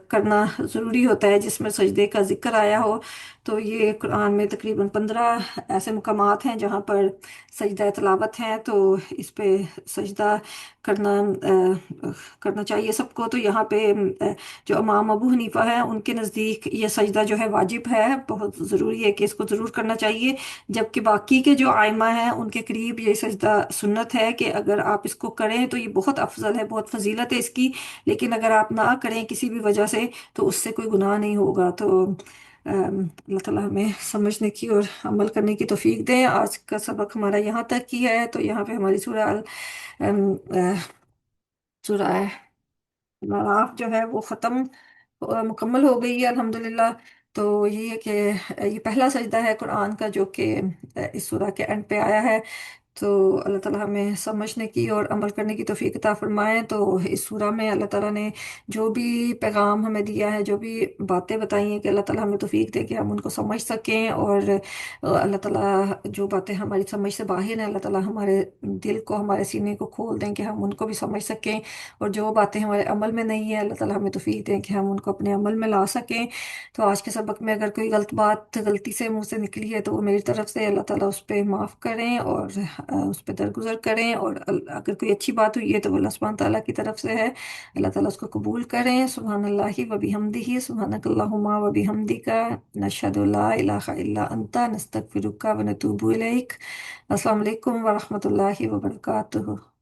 کرنا ضروری ہوتا ہے جس میں سجدے کا ذکر آیا ہو۔ تو یہ قرآن میں تقریباً 15 ایسے مقامات ہیں جہاں پر سجدہ تلاوت ہیں، تو اس پہ سجدہ کرنا کرنا چاہیے سب کو۔ تو یہاں پہ جو امام ابو حنیفہ ہیں ان کے نزدیک یہ سجدہ جو ہے واجب ہے، بہت ضروری ہے کہ اس کو ضرور کرنا چاہیے، جبکہ باقی کے جو آئمہ ہیں ان کے قریب یہ سجدہ سنت ہے کہ اگر آپ اس کو کریں تو یہ بہت افضل ہے، بہت فضیلت ہے اس کی، لیکن اگر آپ نہ کریں کسی بھی وجہ سے تو اس سے کوئی گناہ نہیں ہوگا۔ تو اللہ تعالیٰ ہمیں سمجھنے کی اور عمل کرنے کی توفیق دیں۔ آج کا سبق ہمارا یہاں تک ہی ہے، تو یہاں پہ ہماری سورہ آپ جو ہے وہ ختم مکمل ہو گئی ہے الحمدللہ۔ تو یہ ہے کہ یہ پہلا سجدہ ہے قرآن کا جو کہ اس سورہ کے اینڈ پہ آیا ہے۔ تو اللہ تعالیٰ ہمیں سمجھنے کی اور عمل کرنے کی توفیق عطا فرمائے۔ تو اس سورہ میں اللہ تعالیٰ نے جو بھی پیغام ہمیں دیا ہے، جو بھی باتیں بتائی ہیں، کہ اللہ تعالیٰ ہمیں توفیق دے کہ ہم ان کو سمجھ سکیں، اور اللہ تعالیٰ جو باتیں ہماری سمجھ سے باہر ہیں اللہ تعالیٰ ہمارے دل کو، ہمارے سینے کو کھول دیں کہ ہم ان کو بھی سمجھ سکیں، اور جو باتیں ہمارے عمل میں نہیں ہیں اللہ تعالیٰ ہمیں توفیق دیں کہ ہم ان کو اپنے عمل میں لا سکیں۔ تو آج کے سبق میں اگر کوئی غلط بات غلطی سے منہ سے نکلی ہے تو وہ میری طرف سے، اللہ تعالیٰ اس پہ معاف کریں اور اس پہ درگزر کریں، اور اگر کوئی اچھی بات ہوئی ہے تو وہ اللہ سبحانہ تعالیٰ کی طرف سے ہے، اللہ تعالیٰ اس کو قبول کریں۔ سبحان اللہ و بحمدہ، سبحانک اللہم و بحمدک، نشہد لا الہ الا انت، نستغفرک و نتوب الیک۔ السلام علیکم ورحمۃ اللہ وبرکاتہ۔